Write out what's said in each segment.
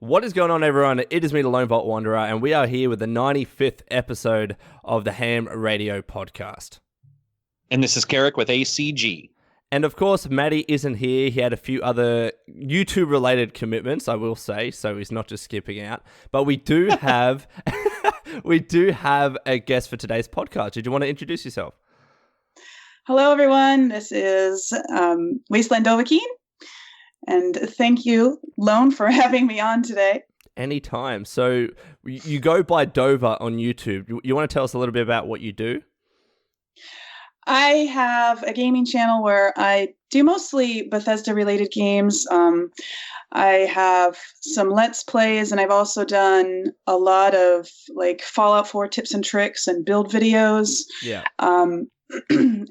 What is going on, everyone? It is me, the LoneVaultWanderer, and we are here with the 95th episode of the H.A.M Radio Podcast. And this is Karak with ACG. And of course, Matty isn't here. He had a few other YouTube-related commitments, I will say, so he's not just skipping out. But we do have a guest for today's podcast. Did you want to introduce yourself? Hello, everyone. This is Wasteland Dovahkiin. And thank you, Lone, for having me on today. Anytime. So you go by Dova on YouTube. You want to tell us a little bit about what you do? I have a gaming channel where I do mostly Bethesda-related games. I have some Let's Plays, and I've also done a lot of like Fallout 4 tips and tricks and build videos. Yeah.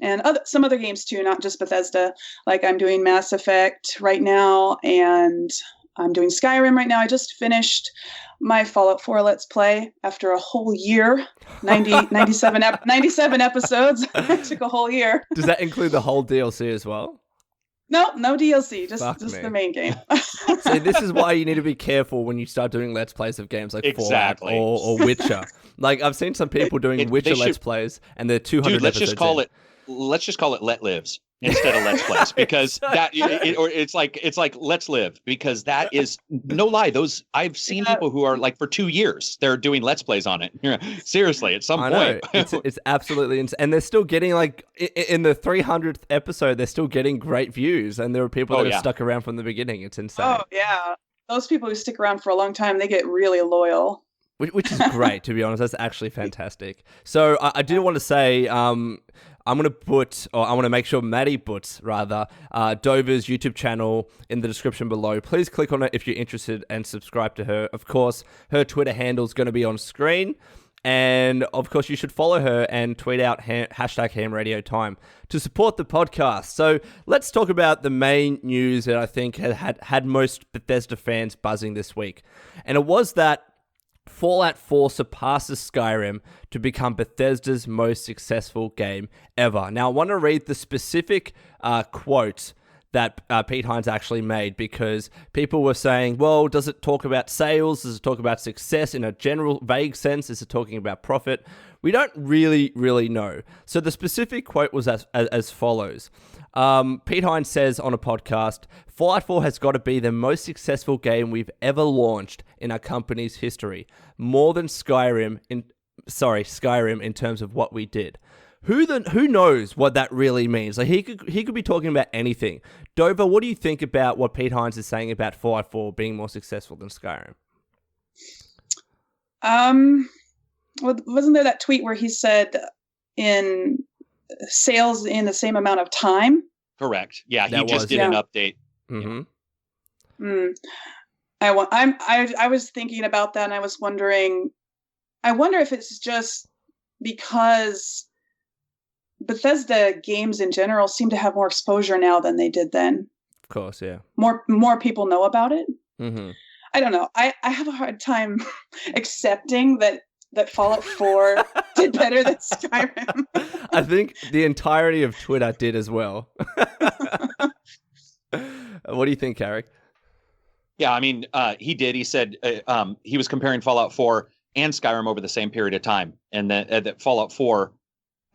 And some other games too, not just Bethesda. Like I'm doing Mass Effect right now, and I'm doing Skyrim right now. I just finished my Fallout 4 Let's Play after a whole year, 97 episodes. It took a whole year. Does that include the whole DLC as well? No DLC, just the main game. See, this is why you need to be careful when you start doing Let's Plays of games like Fallout or Witcher. Like, I've seen some people doing Witcher Let's Plays, and they're 200 Dude, let's episodes let's just call it Let Lives instead of Let's Plays, because it's like Let's Live, because that is no lie. Those I've seen people who are like for 2 years they're doing Let's Plays on it. Seriously, at some point, it's absolutely insane, and they're still getting like in the 300th episode, they're still getting great views, and there are people that have stuck around from the beginning. It's insane. Oh yeah, those people who stick around for a long time, they get really loyal. Which is great, to be honest. That's actually fantastic. So I did want to say, I'm going to make sure Matty puts, Dova's YouTube channel in the description below. Please click on it if you're interested and subscribe to her. Of course, her Twitter handle is going to be on screen. And of course, you should follow her and tweet out hashtag H.A.M Radio Time to support the podcast. So let's talk about the main news that I think had most Bethesda fans buzzing this week. And it was that Fallout 4 surpasses Skyrim to become Bethesda's most successful game ever. Now, I want to read the specific quote that Pete Hines actually made, because people were saying, well, does it talk about sales? Does it talk about success in a general vague sense? Is it talking about profit? We don't really know. So the specific quote was as follows. Pete Hines says on a podcast, Fallout 4 has got to be the most successful game we've ever launched in our company's history. More than Skyrim in terms of what we did. Who knows what that really means? Like he could be talking about anything. Dova, what do you think about what Pete Hines is saying about Fallout 4 being more successful than Skyrim? Well, wasn't there that tweet where he said in sales in the same amount of time? Correct. Yeah, he just did an update. Mm-hmm. I was thinking about that, and I was wondering. I wonder if it's just because Bethesda games in general seem to have more exposure now than they did then. Of course, yeah. More people know about it. Mm-hmm. I don't know. I have a hard time accepting that Fallout 4 did better than Skyrim. I think the entirety of Twitter did as well. What do you think, Karak? Yeah, I mean, he did. He said he was comparing Fallout 4 and Skyrim over the same period of time, and that Fallout 4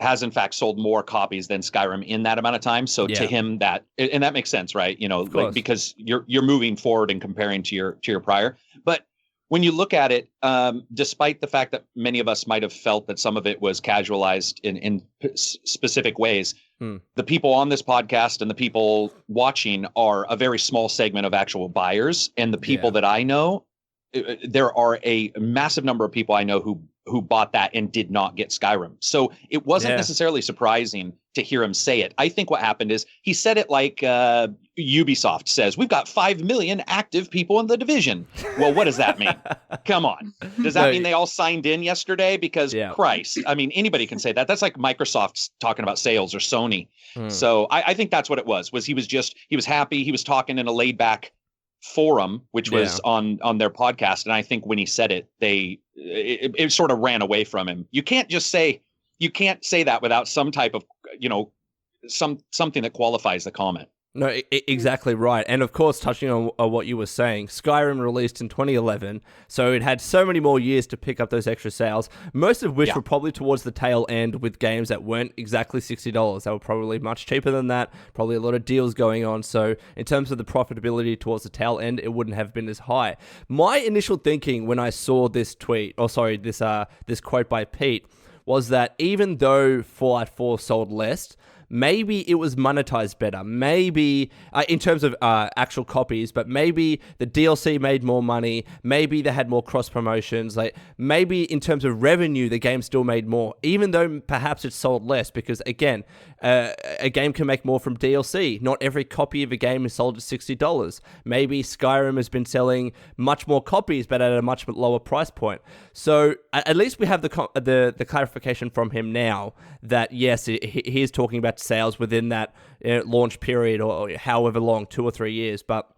has in fact sold more copies than Skyrim in that amount of time. So to him, that makes sense, right? You know, like, because you're moving forward and comparing to your prior. But when you look at it, despite the fact that many of us might have felt that some of it was casualized in specific ways, the people on this podcast and the people watching are a very small segment of actual buyers. And the people that I know, there are a massive number of people I know who bought that and did not get Skyrim. So it wasn't necessarily surprising to hear him say it. I think what happened is he said it like Ubisoft says, we've got 5 million active people in the Division. Well, what does that mean? Come on. Does that mean they all signed in yesterday? Because Christ, I mean, anybody can say that. That's like Microsoft's talking about sales, or Sony. So I think that's what it was he was happy. He was talking in a laid back forum, which was on their podcast. And I think when he said it, it sort of ran away from him. You can't say that without some type of, something that qualifies the comment. No, exactly right. And of course, touching on what you were saying, Skyrim released in 2011, so it had so many more years to pick up those extra sales, most of which were probably towards the tail end with games that weren't exactly $60. They were probably much cheaper than that, probably a lot of deals going on. So in terms of the profitability towards the tail end, it wouldn't have been as high. My initial thinking when I saw this this quote by Pete was that even though Fallout 4 sold less, maybe it was monetized better. Maybe in terms of actual copies, but maybe the DLC made more money. Maybe they had more cross promotions. Like maybe in terms of revenue, the game still made more, even though perhaps it sold less. Because again, a game can make more from DLC. Not every copy of a game is sold at $60. Maybe Skyrim has been selling much more copies, but at a much lower price point. So at least we have the clarification from him now that yes, he is talking about sales within that launch period or however long, 2 or 3 years. But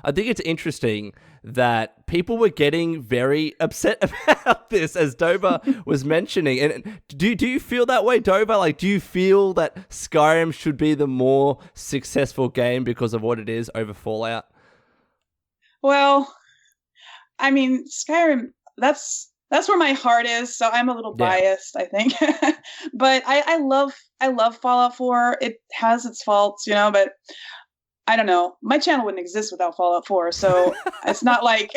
I think it's interesting that people were getting very upset about this, as Dover was mentioning. And do you feel that way, Dover? Like, do you feel that Skyrim should be the more successful game because of what it is over Fallout? Well, I mean, Skyrim, that's where my heart is, so I'm a little biased, I think. But I love Fallout 4. It has its faults, but I don't know. My channel wouldn't exist without Fallout 4, so it's not like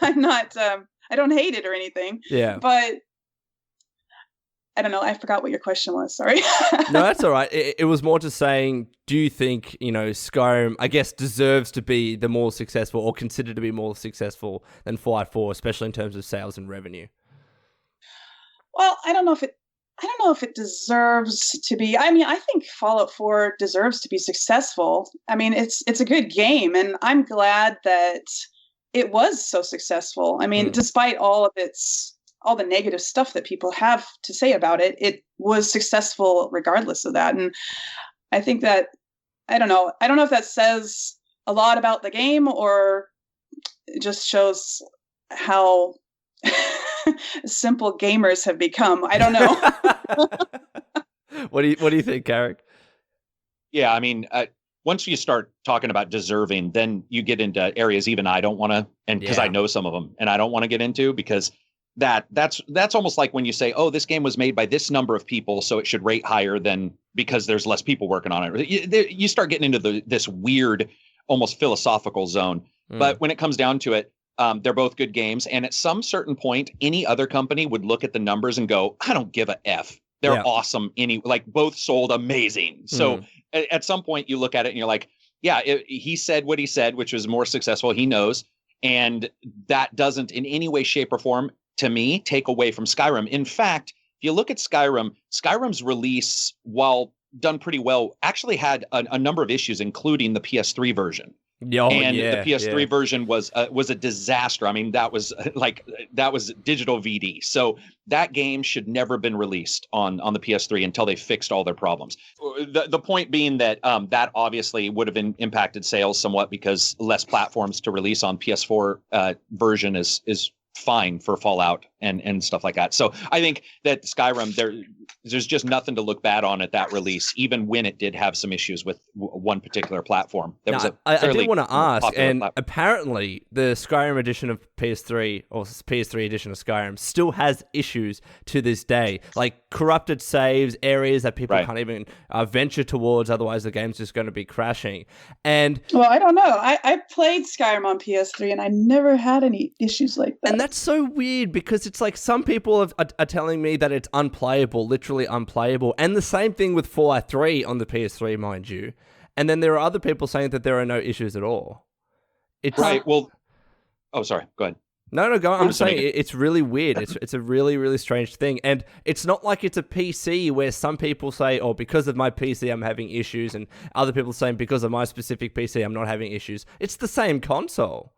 I'm not I don't hate it or anything. Yeah. But I don't know. I forgot what your question was. Sorry. No, that's all right. It was more just saying, do you think, Skyrim, I guess, deserves to be the more successful or considered to be more successful than Fallout 4, especially in terms of sales and revenue? Well, I don't know if it deserves to be. I mean, I think Fallout 4 deserves to be successful. I mean, it's a good game, and I'm glad that it was so successful. I mean, despite all the negative stuff that people have to say about it, it was successful regardless of that. And I think that, I don't know if that says a lot about the game or it just shows how simple gamers have become. I don't know. What do you think, Karak? Yeah, I mean, once you start talking about deserving, then you get into areas even I don't want to, and because I know some of them, and I don't want to get into, because that's almost like when you say, oh, this game was made by this number of people, so it should rate higher than because there's less people working on it. You start getting into this weird, almost philosophical zone. But when it comes down to it, they're both good games. And at some certain point, any other company would look at the numbers and go, I don't give a F. They're awesome. Both sold amazing. So at some point you look at it and you're like, yeah, he said what he said, which was more successful. He knows. And that doesn't in any way, shape or form, to me, take away from Skyrim. In fact, if you look at Skyrim's release, while done pretty well, actually had a number of issues, including the PS3 version. The PS3 version was a disaster. I mean, that was digital VD. So that game should never have been released on the PS3 until they fixed all their problems. The point being that that obviously would have impacted sales somewhat because less platforms to release on PS4 version is fine for Fallout and stuff like that. So I think that Skyrim, there's just nothing to look bad on at that release, even when it did have some issues with one particular platform. I did want to ask, and apparently the Skyrim edition of PS3 or PS3 edition of Skyrim still has issues to this day, like corrupted saves, areas that people can't even venture towards, otherwise the game's just going to be crashing. And well, I don't know. I played Skyrim on PS3 and I never had any issues like that. And that's so weird because it's like some people are telling me that it's unplayable, literally unplayable. And the same thing with Fallout 3 on the PS3, mind you. And then there are other people saying that there are no issues at all. It's well, oh, sorry. Go ahead. No, go on. I'm just saying it's really weird. It's a really, really strange thing. And it's not like it's a PC where some people say, oh, because of my PC, I'm having issues. And other people saying because of my specific PC, I'm not having issues. It's the same console.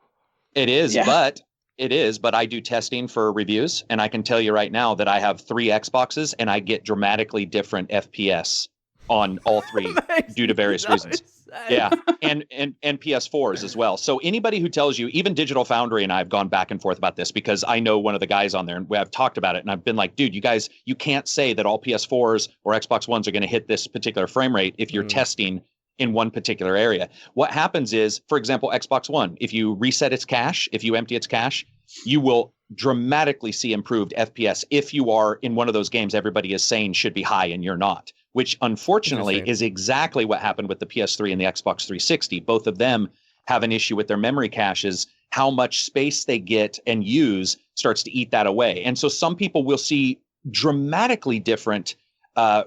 It is, but I do testing for reviews, and I can tell you right now that I have 3 Xboxes, and I get dramatically different FPS on all 3 due to various reasons. Yeah, and PS4s as well. So anybody who tells you, even Digital Foundry and I have gone back and forth about this because I know one of the guys on there, and I've talked about it, and I've been like, dude, you can't say that all PS4s or Xbox Ones are going to hit this particular frame rate if you're testing in one particular area. What happens is, for example, Xbox One, if you reset its cache, if you empty its cache, you will dramatically see improved FPS if you are in one of those games everybody is saying should be high and you're not, which unfortunately is exactly what happened with the PS3 and the Xbox 360. Both of them have an issue with their memory caches. How much space they get and use starts to eat that away. And so some people will see dramatically different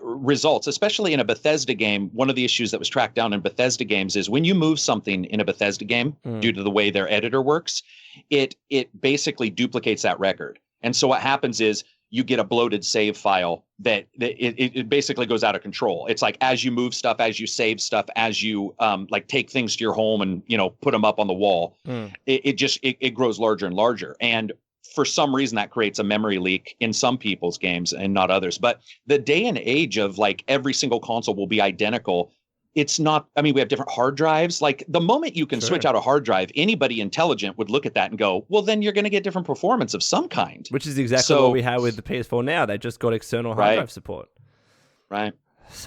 results, especially in a Bethesda game. One of the issues that was tracked down in Bethesda games is when you move something in a Bethesda game due to the way their editor works, it basically duplicates that record. And so what happens is you get a bloated save file that it basically goes out of control. It's like as you move stuff, as you save stuff, as you like take things to your home and, you know, put them up on the wall, it grows larger and larger. And for some reason that creates a memory leak in some people's games and not others. But the day and age of like every single console will be identical. It's not, I mean, we have different hard drives. Like the moment you can switch out a hard drive, anybody intelligent would look at that and go, well, then you're going to get different performance of some kind. Which is exactly what we have with the PS4 now. They just got external hard drive support. Right.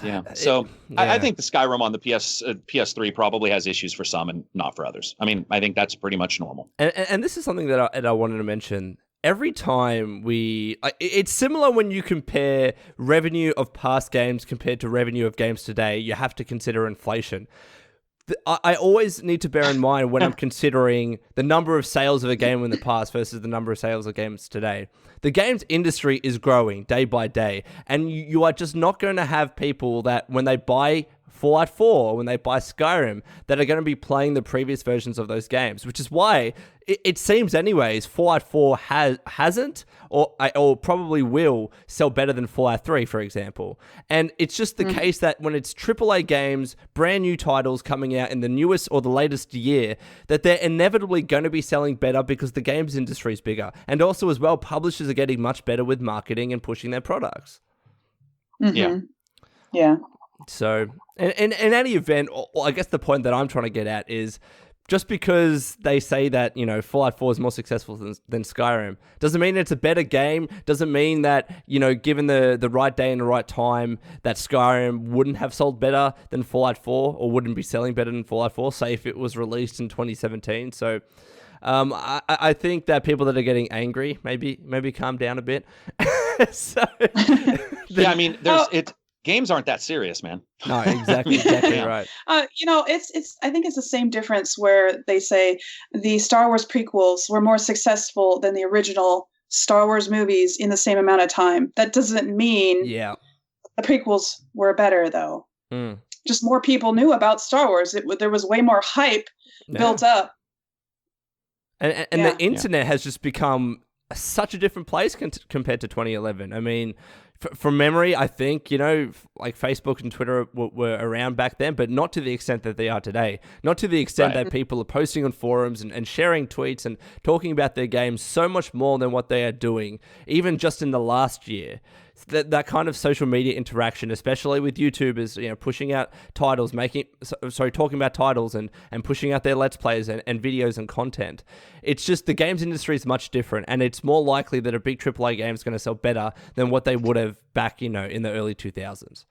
Yeah. So I think the Skyrim on the PS3 probably has issues for some and not for others. I mean, I think that's pretty much normal. And this is something that I wanted to mention. Every time it's similar when you compare revenue of past games compared to revenue of games today, you have to consider inflation. I always need to bear in mind when I'm considering the number of sales of a game in the past versus the number of sales of games today. The games industry is growing day by day, and you are just not going to have people that when they buy Fallout 4, when they buy Skyrim, that are going to be playing the previous versions of those games, which is why it seems anyways Fallout 4 hasn't or probably will sell better than Fallout 3, for example. And it's just the case that when it's AAA games, brand new titles coming out in the newest or the latest year, that they're inevitably going to be selling better because the games industry is bigger. And also as well, publishers are getting much better with marketing and pushing their products. Yeah. So, in any event, I guess the point that I'm trying to get at is just because they say that, you know, Fallout 4 is more successful than Skyrim, doesn't mean it's a better game, doesn't mean that, you know, given the right day and the right time, that Skyrim wouldn't have sold better than Fallout 4 or wouldn't be selling better than Fallout 4, say if it was released in 2017. So, I think that people that are getting angry, maybe calm down a bit. Yeah, I mean, games aren't that serious, man. No, exactly right. You know, it's. I think it's the same difference where they say the Star Wars prequels were more successful than the original Star Wars movies in the same amount of time. That doesn't mean the prequels were better, though. Just more people knew about Star Wars. There was way more hype built up. And the internet has just become such a different place compared to 2011. I mean, from memory, I think, you know, like Facebook and Twitter were around back then, but not to the extent that they are today. Not to the extent that people are posting on forums and sharing tweets and talking about their games so much more than what they are doing, even just in the last year. That kind of social media interaction, especially with YouTubers, you know, pushing out titles, talking about titles and pushing out their Let's Plays and videos and content. It's just the games industry is much different, and it's more likely that a big AAA game is going to sell better than what they would have back, you know, in the early 2000s.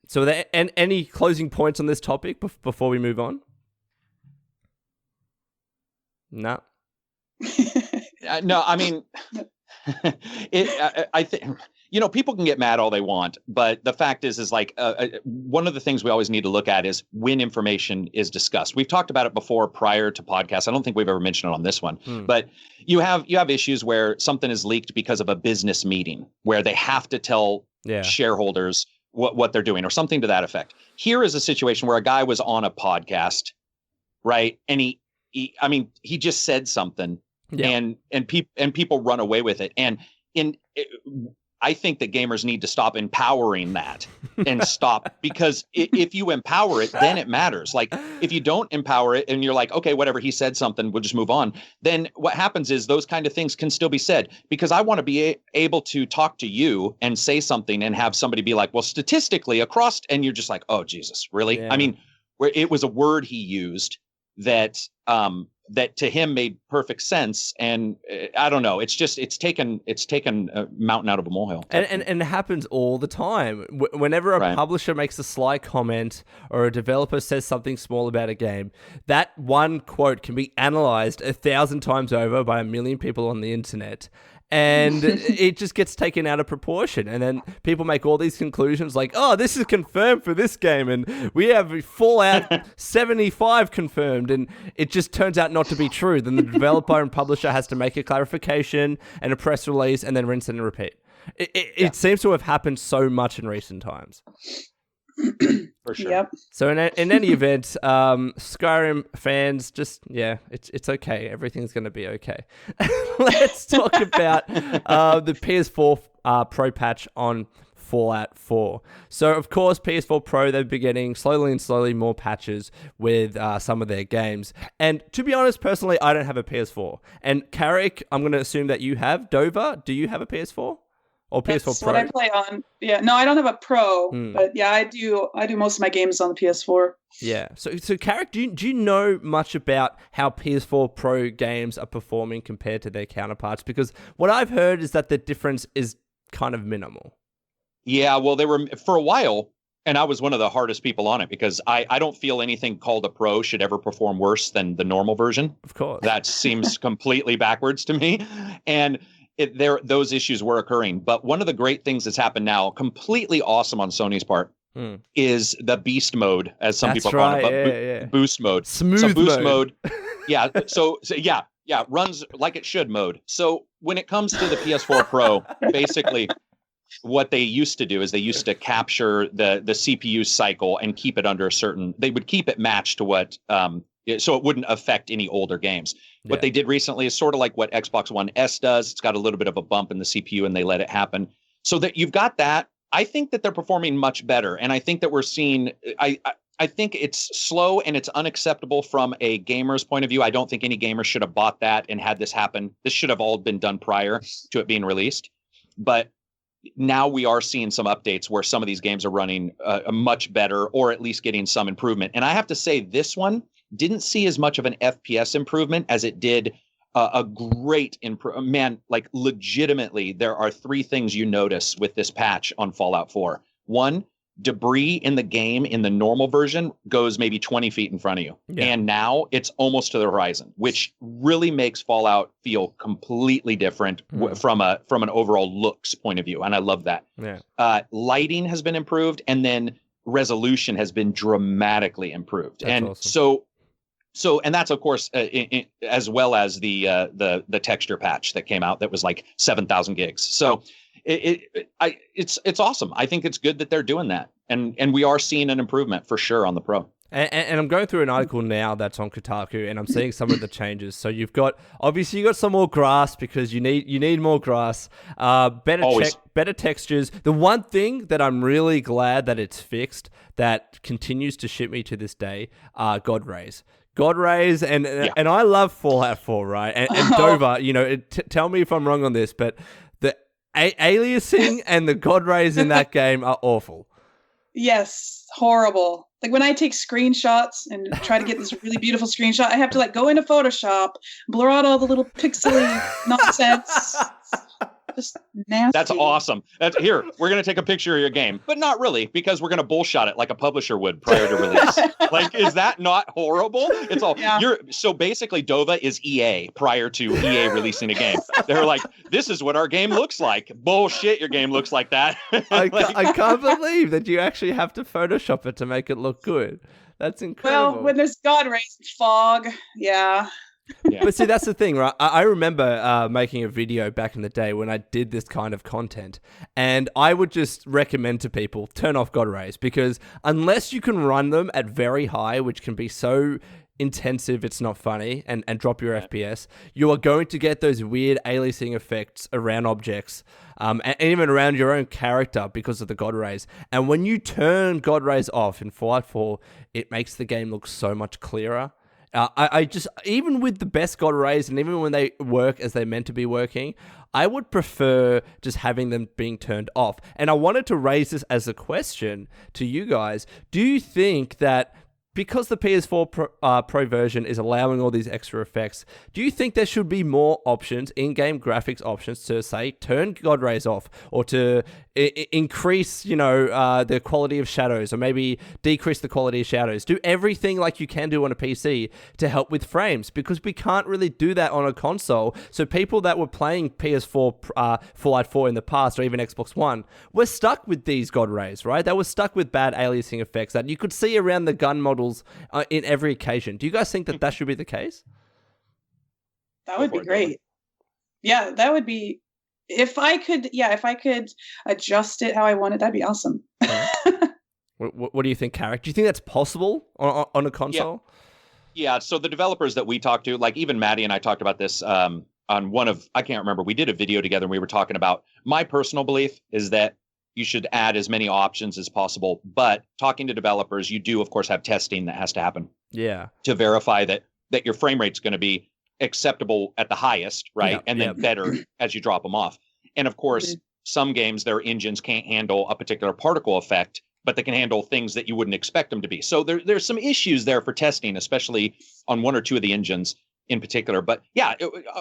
So, any closing points on this topic before we move on? No. No, I mean. I think, you know, people can get mad all they want, but the fact is like one of the things we always need to look at is when information is discussed. We've talked about it before prior to podcasts. I don't think we've ever mentioned it on this one, but you have issues where something is leaked because of a business meeting where they have to tell shareholders what they're doing or something to that effect. Here is a situation where a guy was on a podcast, right? And he just said something. And people run away with it. And I think that gamers need to stop empowering that and stop, because if you empower it, then it matters. Like if you don't empower it and you're like, okay, whatever, he said something, we'll just move on. Then what happens is those kind of things can still be said, because I want to be able to talk to you and say something and have somebody be like, well, statistically across, and you're just like, oh, Jesus, really? Yeah. I mean, where it was a word he used that that to him made perfect sense. And I don't know, it's taken a mountain out of a molehill. And it happens all the time. Whenever a publisher makes a sly comment or a developer says something small about a game, that one quote can be analyzed 1,000 times over by 1 million people on the internet. And it just gets taken out of proportion. And then people make all these conclusions like, oh, this is confirmed for this game. And we have Fallout 75 confirmed. And it just turns out not to be true. Then the developer and publisher has to make a clarification and a press release and then rinse and repeat. It seems to have happened so much in recent times. For sure. Yep. So in any event, Skyrim fans, just it's okay. Everything's going to be okay. Let's talk about the PS4 Pro patch on Fallout 4. So of course, PS4 Pro, they've been getting slowly more patches with some of their games. And to be honest, personally, I don't have a PS4. And Karak, I'm going to assume that you have. Dover, do you have a PS4? Or PS4 That's Pro? what I play on. Yeah, no, I don't have a Pro, but yeah, I do most of my games on the PS4. Yeah. So Karak, do you know much about how PS4 Pro games are performing compared to their counterparts? Because what I've heard is that the difference is kind of minimal. Yeah, well, they were for a while, and I was one of the hardest people on it because I don't feel anything called a Pro should ever perform worse than the normal version. Of course. That seems completely backwards to me. And those issues were occurring. But one of the great things that's happened now, completely awesome on Sony's part, is the beast mode, as some people call it, but boost mode. Smooth boost mode. Yeah. So runs like it should mode. So when it comes to the PS4 Pro, basically what they used to do is they used to capture the CPU cycle and keep it under a certain, they would keep it matched to what, so it wouldn't affect any older games. What they did recently is sort of like what Xbox One S does. It's got a little bit of a bump in the CPU and they let it happen. So that you've got that. I think that they're performing much better. And I think that we're seeing, I think it's slow and it's unacceptable from a gamer's point of view. I don't think any gamer should have bought that and had this happen. This should have all been done prior to it being released. But now we are seeing some updates where some of these games are running much better or at least getting some improvement. And I have to say this one didn't see as much of an FPS improvement as it did a great improvement. Man, like legitimately, there are 3 things you notice with this patch on Fallout 4. 1, debris in the game in the normal version goes maybe 20 feet in front of you. Yeah. And now it's almost to the horizon, which really makes Fallout feel completely different from an overall looks point of view. And I love that. Yeah. Lighting has been improved, and then resolution has been dramatically improved. That's and awesome. So, and that's of course as well as the texture patch that came out that was like 7,000 gigs. So it's awesome. I think it's good that they're doing that, and we are seeing an improvement for sure on the Pro. And I'm going through an article now that's on Kotaku, and I'm seeing some of the changes. So you've got some more grass because you need more grass. Better textures. The one thing that I'm really glad that it's fixed that continues to ship me to this day are God rays. God rays, and I love Fallout 4, right? And Dover, tell me if I'm wrong on this, but the aliasing and the God rays in that game are awful. Yes, horrible. Like when I take screenshots and try to get this really beautiful screenshot, I have to go into Photoshop, blur out all the little pixely nonsense. Just nasty. That's awesome. Here, we're going to take a picture of your game, but not really, because we're going to bullshot it like a publisher would prior to release. Is that not horrible? It's all so basically Dova is EA prior to EA releasing a game. They're like, this is what our game looks like. Bullshit, your game looks like that. I can't believe that you actually have to Photoshop it to make it look good. That's incredible. Well, when there's God rays and fog, yeah. But see, that's the thing, right? I remember making a video back in the day when I did this kind of content, and I would just recommend to people, turn off God rays, because unless you can run them at very high, which can be so intensive it's not funny, and drop your FPS, you are going to get those weird aliasing effects around objects, and even around your own character because of the God rays. And when you turn God rays off in Fallout 4, it makes the game look so much clearer. I just, even with the best God rays, and even when they work as they're meant to be working, I would prefer just having them being turned off. And I wanted to raise this as a question to you guys. Do you think that because the PS4 Pro version is allowing all these extra effects, do you think there should be more options, in-game graphics options, to say turn God rays off, or to increase, the quality of shadows, or maybe decrease the quality of shadows? Do everything like you can do on a PC to help with frames, because we can't really do that on a console. So people that were playing PS4 Fallout 4 in the past, or even Xbox One, were stuck with these God rays, right? They were stuck with bad aliasing effects that you could see around the gun models in every occasion. Do you guys think that should be the case? That would be great. Yeah, that would be, if I could adjust it how I want it, that'd be awesome. What do you think, Karak? Do you think that's possible on a console? Yeah, so the developers that we talked to, like even Maddie and I talked about this on one of, I can't remember, we did a video together and we were talking about, my personal belief is that you should add as many options as possible. But talking to developers, you do, of course, have testing that has to happen. Yeah. To verify that your frame rate's going to be acceptable at the highest, right? Yeah, and then better as you drop them off. And of course, some games, their engines can't handle a particular particle effect, but they can handle things that you wouldn't expect them to be. So there's some issues there for testing, especially on one or two of the engines in particular. But yeah,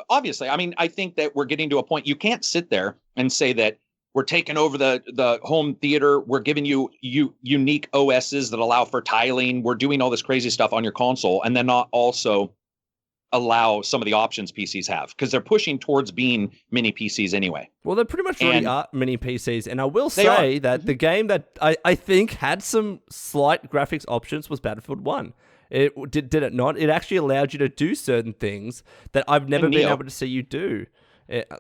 obviously, I mean, I think that we're getting to a point, you can't sit there and say that we're taking over the home theater. We're giving you unique OSs that allow for tiling. We're doing all this crazy stuff on your console, and then not also allow some of the options PCs have, because they're pushing towards being mini PCs anyway. Well, they pretty much already are mini PCs. And I will say that the game that I think had some slight graphics options was Battlefield 1. It did it not? It actually allowed you to do certain things that I've never been able to see you do.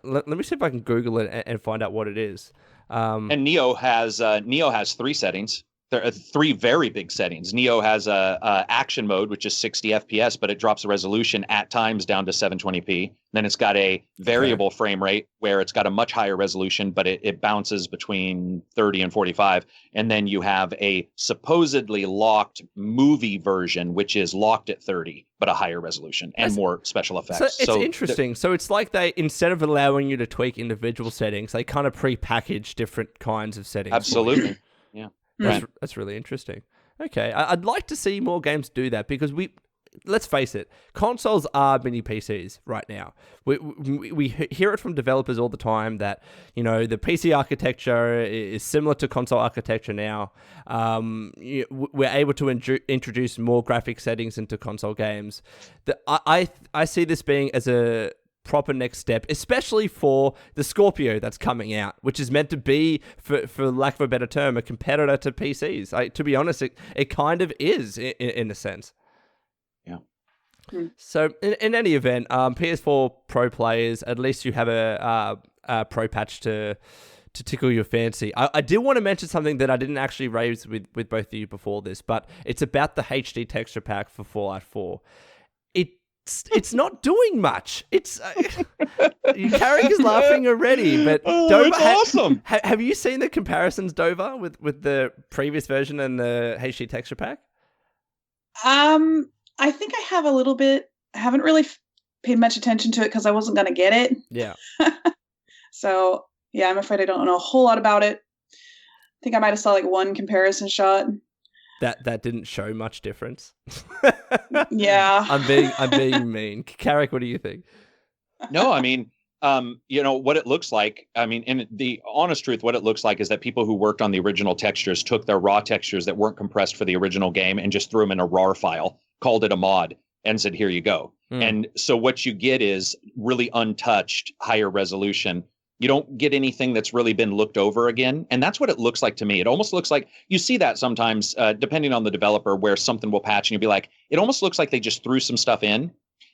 Let me see if I can Google it and find out what it is. And Neo has 3 settings. There are 3 very big settings. Neo has a action mode, which is 60 FPS, but it drops the resolution at times down to 720p. Then it's got a variable frame rate where it's got a much higher resolution, but it bounces between 30 and 45. And then you have a supposedly locked movie version, which is locked at 30, but a higher resolution and more special effects. So it's interesting. So it's like they, instead of allowing you to tweak individual settings, they kind of pre-package different kinds of settings. Absolutely. Yeah. That's really interesting. Okay, I'd like to see more games do that, because let's face it, consoles are mini PCs right now. We hear it from developers all the time that, the PC architecture is similar to console architecture now. We're able to introduce more graphic settings into console games. I see this being as a proper next step, especially for the Scorpio that's coming out, which is meant to be, for lack of a better term, a competitor to PCs. To be honest, it kind of is in a sense. Yeah. So in any event, PS4 Pro players, at least you have a Pro patch to tickle your fancy. I did want to mention something that I didn't actually raise with both of you before this, but it's about the HD texture pack for Fallout 4. It's not doing much. It's Karak is laughing already, but Dover, it's awesome. Have you seen the comparisons, Dover, with the previous version and the HD texture pack? I think I have a little bit. I haven't really paid much attention to it because I wasn't going to get it. Yeah. So yeah, I'm afraid I don't know a whole lot about it. I think I might have saw like one comparison shot. That didn't show much difference. Yeah. I'm being mean. Karak, what do you think? No, I mean, what it looks like, I mean, in the honest truth, what it looks like is that people who worked on the original textures took their raw textures that weren't compressed for the original game and just threw them in a RAR file, called it a mod, and said, here you go. And so what you get is really untouched, higher resolution. You don't get anything that's really been looked over again. And that's what it looks like to me. It almost looks like, you see that sometimes, depending on the developer, where something will patch and you'll be like, it almost looks like they just threw some stuff in.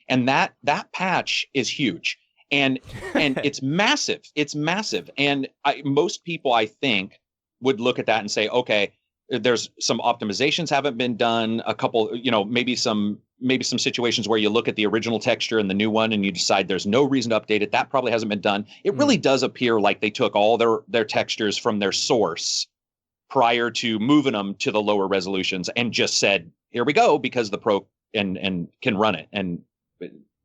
And that patch is huge. And it's massive. It's massive. And most people, I think, would look at that and say, okay, there's some optimizations haven't been done. A couple, maybe some situations where you look at the original texture and the new one and you decide there's no reason to update it. That probably hasn't been done. It really does appear like they took all their textures from their source prior to moving them to the lower resolutions and just said, here we go, because the Pro and can run it. And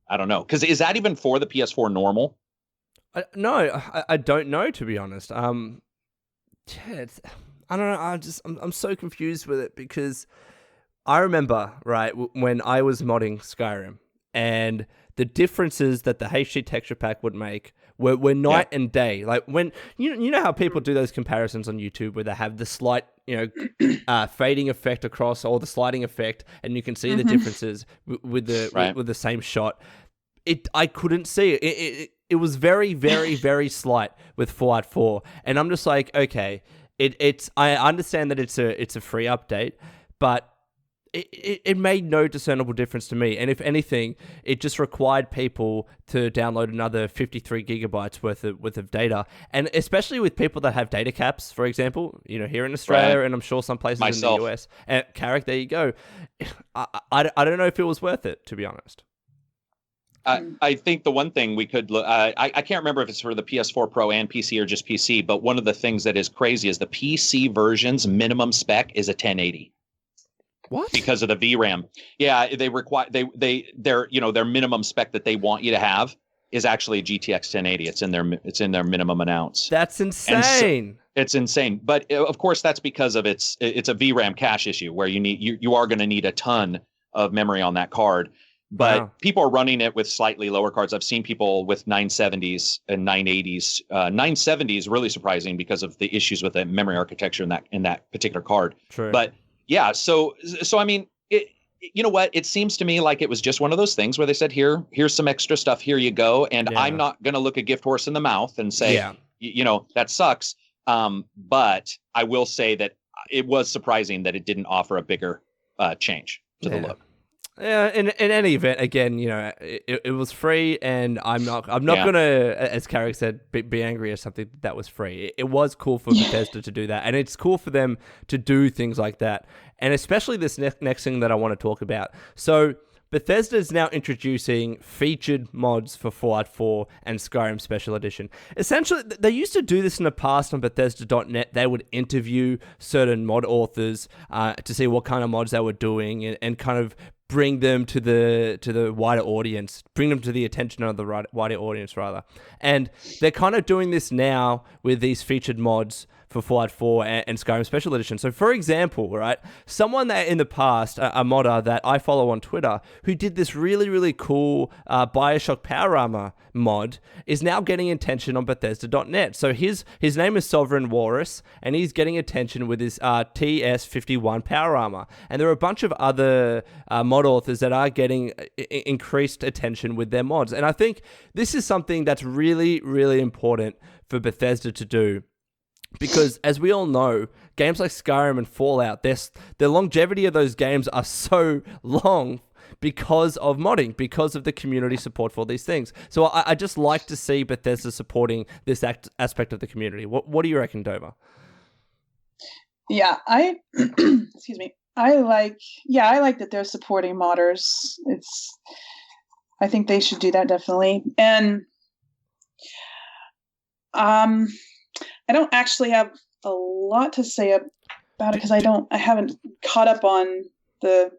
I don't know, because is that even for the PS4 normal? No, I don't know, to be honest. I don't know. I'm so confused with it, because I remember, right, when I was modding Skyrim, and the differences that the HD texture pack would make were night and day. Like when you know how people do those comparisons on YouTube where they have the slight fading effect across, or the sliding effect, and you can see the differences with the same shot. I couldn't see it. It was very, very, very slight with Fallout 4, and I'm just like, okay, it's. I understand that it's a free update, but it made no discernible difference to me. And if anything, it just required people to download another 53 gigabytes worth of data. And especially with people that have data caps, for example, here in Australia, and I'm sure some places in the US. And Karak, there you go. I don't know if it was worth it, to be honest. I think the one thing we could look, I can't remember if it's for the PS4 Pro and PC or just PC, but one of the things that is crazy is the PC version's minimum spec is a 1080. What? Because of the VRAM. Yeah, they require their minimum spec that they want you to have is actually a GTX 1080. It's in their minimum announce. That's insane. It's insane. But of course that's because of it's a VRAM cache issue where you are going to need a ton of memory on that card. But people are running it with slightly lower cards. I've seen people with 970s and 980s. 970 is really surprising because of the issues with the memory architecture in that particular card. True. But yeah, so I mean, you know what? It seems to me like it was just one of those things where they said, here's some extra stuff. Here you go. And I'm not going to look a gift horse in the mouth and say, that sucks. But I will say that it was surprising that it didn't offer a bigger change to the look. Yeah, in any event, again, it was free, and I'm not gonna, as Karak said, be angry at something that was free. It was cool for Bethesda to do that, and it's cool for them to do things like that, and especially this next thing that I want to talk about. So Bethesda is now introducing featured mods for Fallout 4 and Skyrim Special Edition. Essentially, they used to do this in the past on Bethesda.net. They would interview certain mod authors to see what kind of mods they were doing, and kind of bring them to the wider audience, bring them to the attention of the wider audience, rather. And they're kind of doing this now with these featured mods for Fallout 4 and Skyrim Special Edition. So, for example, right, someone that in the past, a modder that I follow on Twitter, who did this really, really cool Bioshock Power Armor mod, is now getting attention on Bethesda.net. So his name is Sovereign Walrus, and he's getting attention with his TS51 Power Armor. And there are a bunch of other mod authors that are getting increased attention with their mods. And I think this is something that's really, really important for Bethesda to do. Because, as we all know, games like Skyrim and Fallout, the longevity of those games are so long because of modding, because of the community support for these things. So I just like to see Bethesda supporting this aspect of the community. What do you reckon, Dover? Yeah, excuse me. I like that they're supporting modders. I think they should do that, definitely. And I don't actually have a lot to say about it because I haven't caught up on the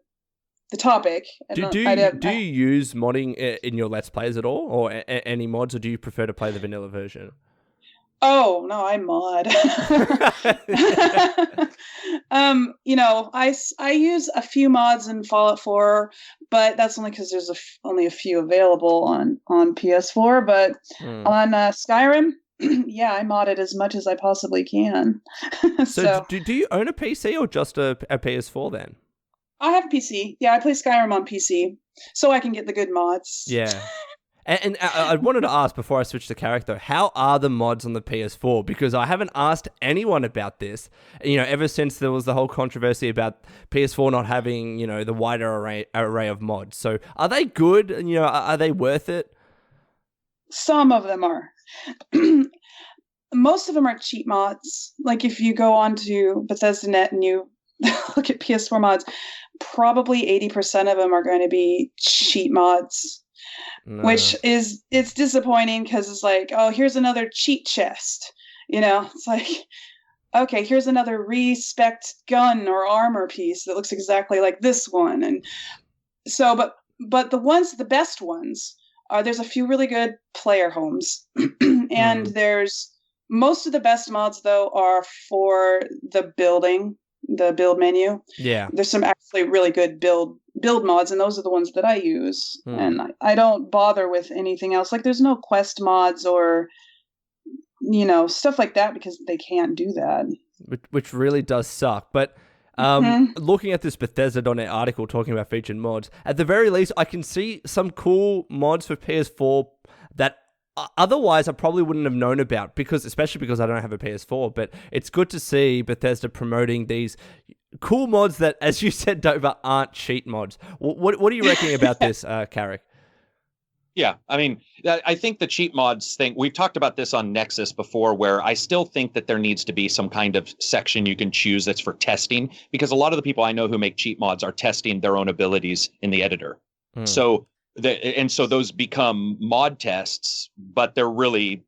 topic. Do you use modding in your Let's Plays at all, or any mods, or do you prefer to play the vanilla version? Oh no, I mod. I use a few mods in Fallout 4, but that's only because there's only a few available on PS4. But on Skyrim. Yeah, I mod it as much as I possibly can. So do you own a PC or just a PS4 then? I have a PC. Yeah, I play Skyrim on PC, so I can get the good mods. Yeah. And I wanted to ask, before I switch to character, how are the mods on the PS4? Because I haven't asked anyone about this, ever since there was the whole controversy about PS4 not having, the wider array of mods. So are they good? Are they worth it? Some of them are. Most of them are cheap mods. Like if you go on to Bethesda.net and you look at PS4 mods, probably 80% of them are going to be cheat mods, which it's disappointing because it's like, oh, here's another cheat chest. It's like, okay, here's another respec gun or armor piece that looks exactly like this one. And so, but the best ones there's a few really good player homes, and there's most of the best mods though are for the building, the build menu. Yeah. There's some actually really good build mods, and those are the ones that I use. And I don't bother with anything else. Like there's no quest mods or, stuff like that, because they can't do that. Which really does suck. But looking at this Bethesda.net article talking about featured mods, at the very least, I can see some cool mods for PS4 that otherwise I probably wouldn't have known about, especially because I don't have a PS4. But it's good to see Bethesda promoting these cool mods that, as you said, Dover, aren't cheat mods. What are you reckoning about this, Karak? Yeah, I mean, I think the cheat mods thing, we've talked about this on Nexus before, where I still think that there needs to be some kind of section you can choose that's for testing, because a lot of the people I know who make cheat mods are testing their own abilities in the editor. So those become mod tests, but they're really,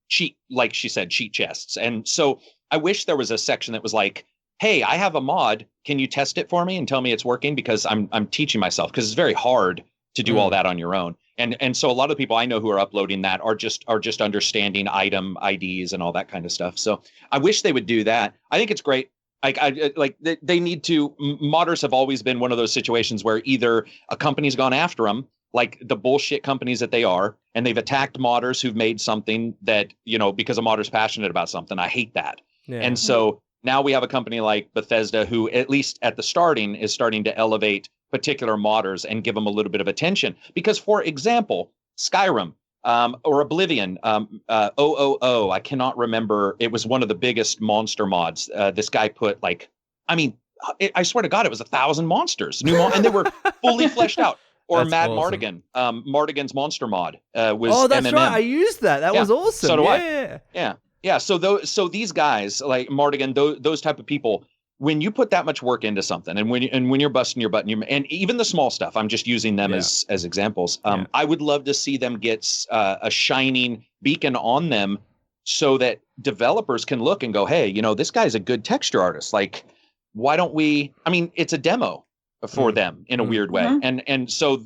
cheat, like she said, cheat chests. And so I wish there was a section that was like, hey, I have a mod. Can you test it for me and tell me it's working? Because I'm teaching myself, because it's very hard to do all that on your own. And so a lot of the people I know who are uploading that are just understanding item IDs and all that kind of stuff. So I wish they would do that. I think it's great. They need to. Modders have always been one of those situations where either a company's gone after them, like the bullshit companies that they are, and they've attacked modders who've made something that, because a modder's passionate about something. I hate that. Yeah. And so now we have a company like Bethesda who, at least at the starting, is starting to elevate particular modders and give them a little bit of attention. Because, for example, Skyrim or Oblivion, I cannot remember. It was one of the biggest monster mods. This guy put I swear to God, it was 1,000 monsters, and they were fully fleshed out. Or that's Mad awesome. Mardigan, Mardigan's monster mod was. Oh, that's MMM. Right. I used that. That was awesome. So do I. Yeah. So these guys like Mardigan, those type of people, when you put that much work into something, and when you're busting your butt, and even the small stuff, I'm just using them as examples. I would love to see them get a shining beacon on them, so that developers can look and go, hey, this guy's a good texture artist. Like, why don't we? I mean, it's a demo for them in a weird way, and so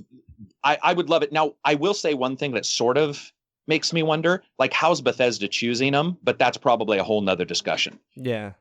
I would love it. Now, I will say one thing that sort of makes me wonder, like, how's Bethesda choosing them? But that's probably a whole nother discussion. Yeah.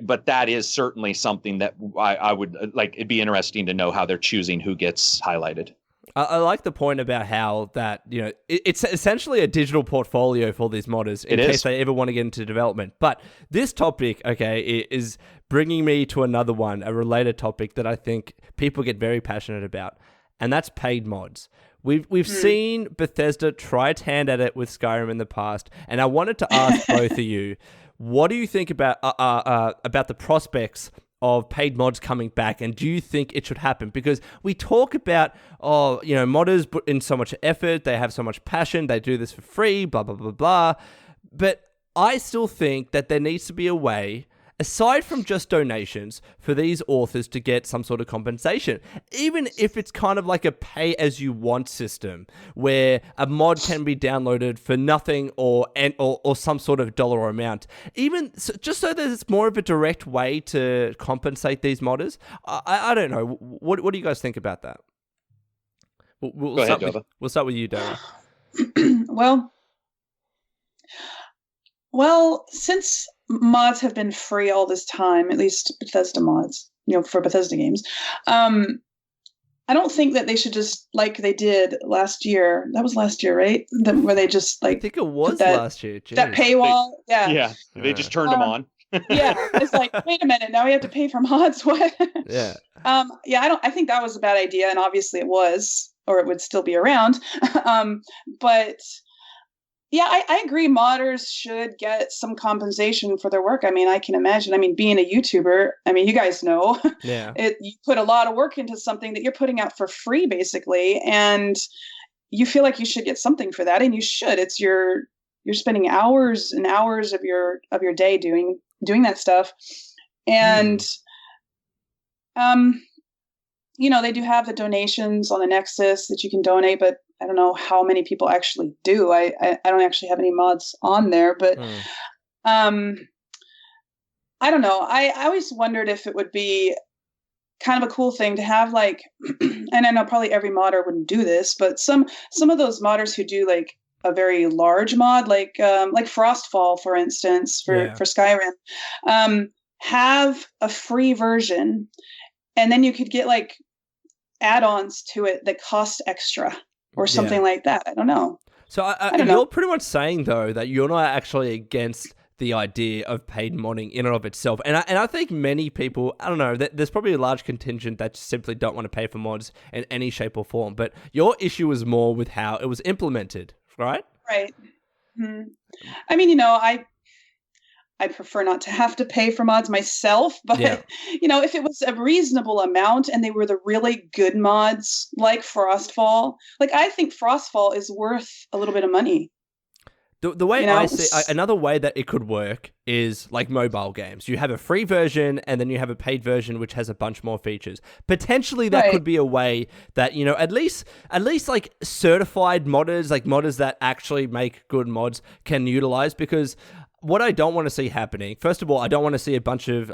But that is certainly something that I would like. It'd be interesting to know how they're choosing who gets highlighted. I like the point about how that, it's essentially a digital portfolio for these modders in case they ever want to get into development. But this topic, is bringing me to another one, a related topic that I think people get very passionate about, and that's paid mods. We've seen Bethesda try its hand at it with Skyrim in the past, and I wanted to ask both of you, what do you think about the prospects of paid mods coming back, and do you think it should happen? Because we talk about, modders put in so much effort, they have so much passion, they do this for free, blah, blah, blah, blah. But I still think that there needs to be a way, aside from just donations, for these authors to get some sort of compensation, even if it's kind of like a pay-as-you-want system, where a mod can be downloaded for nothing or some sort of dollar amount. Even just so there's more of a direct way to compensate these modders. I don't know. What do you guys think about that? Go ahead, Dova. We'll start with you, Dova. Well, since mods have been free all this time, at least Bethesda mods, for Bethesda games, I don't think that they should just, like they did last year. That was last year, right? Where they just I think it was last year. Jeez. That paywall. They just turned them on. It's like, wait a minute, now we have to pay for mods. What? Yeah. I think that was a bad idea, and obviously it was, or it would still be around. But yeah, I agree. Modders should get some compensation for their work. I mean, I can imagine. I mean, being a YouTuber, you guys know, you put a lot of work into something that you're putting out for free, basically, and you feel like you should get something for that, and you should. It's you're spending hours and hours of your day doing that stuff, and they do have the donations on the Nexus that you can donate, but I don't know how many people actually do. I don't actually have any mods on there, but I don't know. I always wondered if it would be kind of a cool thing to have, like, and I know probably every modder wouldn't do this, but some of those modders who do like a very large mod, like Frostfall, for instance, for Skyrim, have a free version, and then you could get like add-ons to it that cost extra or something like that. I don't know. So I don't you're know. pretty much saying, though, that you're not actually against the idea of paid modding in and of itself. And I think many people, I don't know, there's probably a large contingent that simply don't want to pay for mods in any shape or form. But your issue is more with how it was implemented, right? Right. I mean, you know, I prefer not to have to pay for mods myself, but you know, if it was a reasonable amount and they were the really good mods like Frostfall, like I think Frostfall is worth a little bit of money. The way I see another way that it could work is like mobile games. You have a free version and then you have a paid version which has a bunch more features. Potentially that could be a way that, you know, at least like certified modders, like modders that actually make good mods can utilize, because what I don't want to see happening, first of all, I don't want to see a bunch of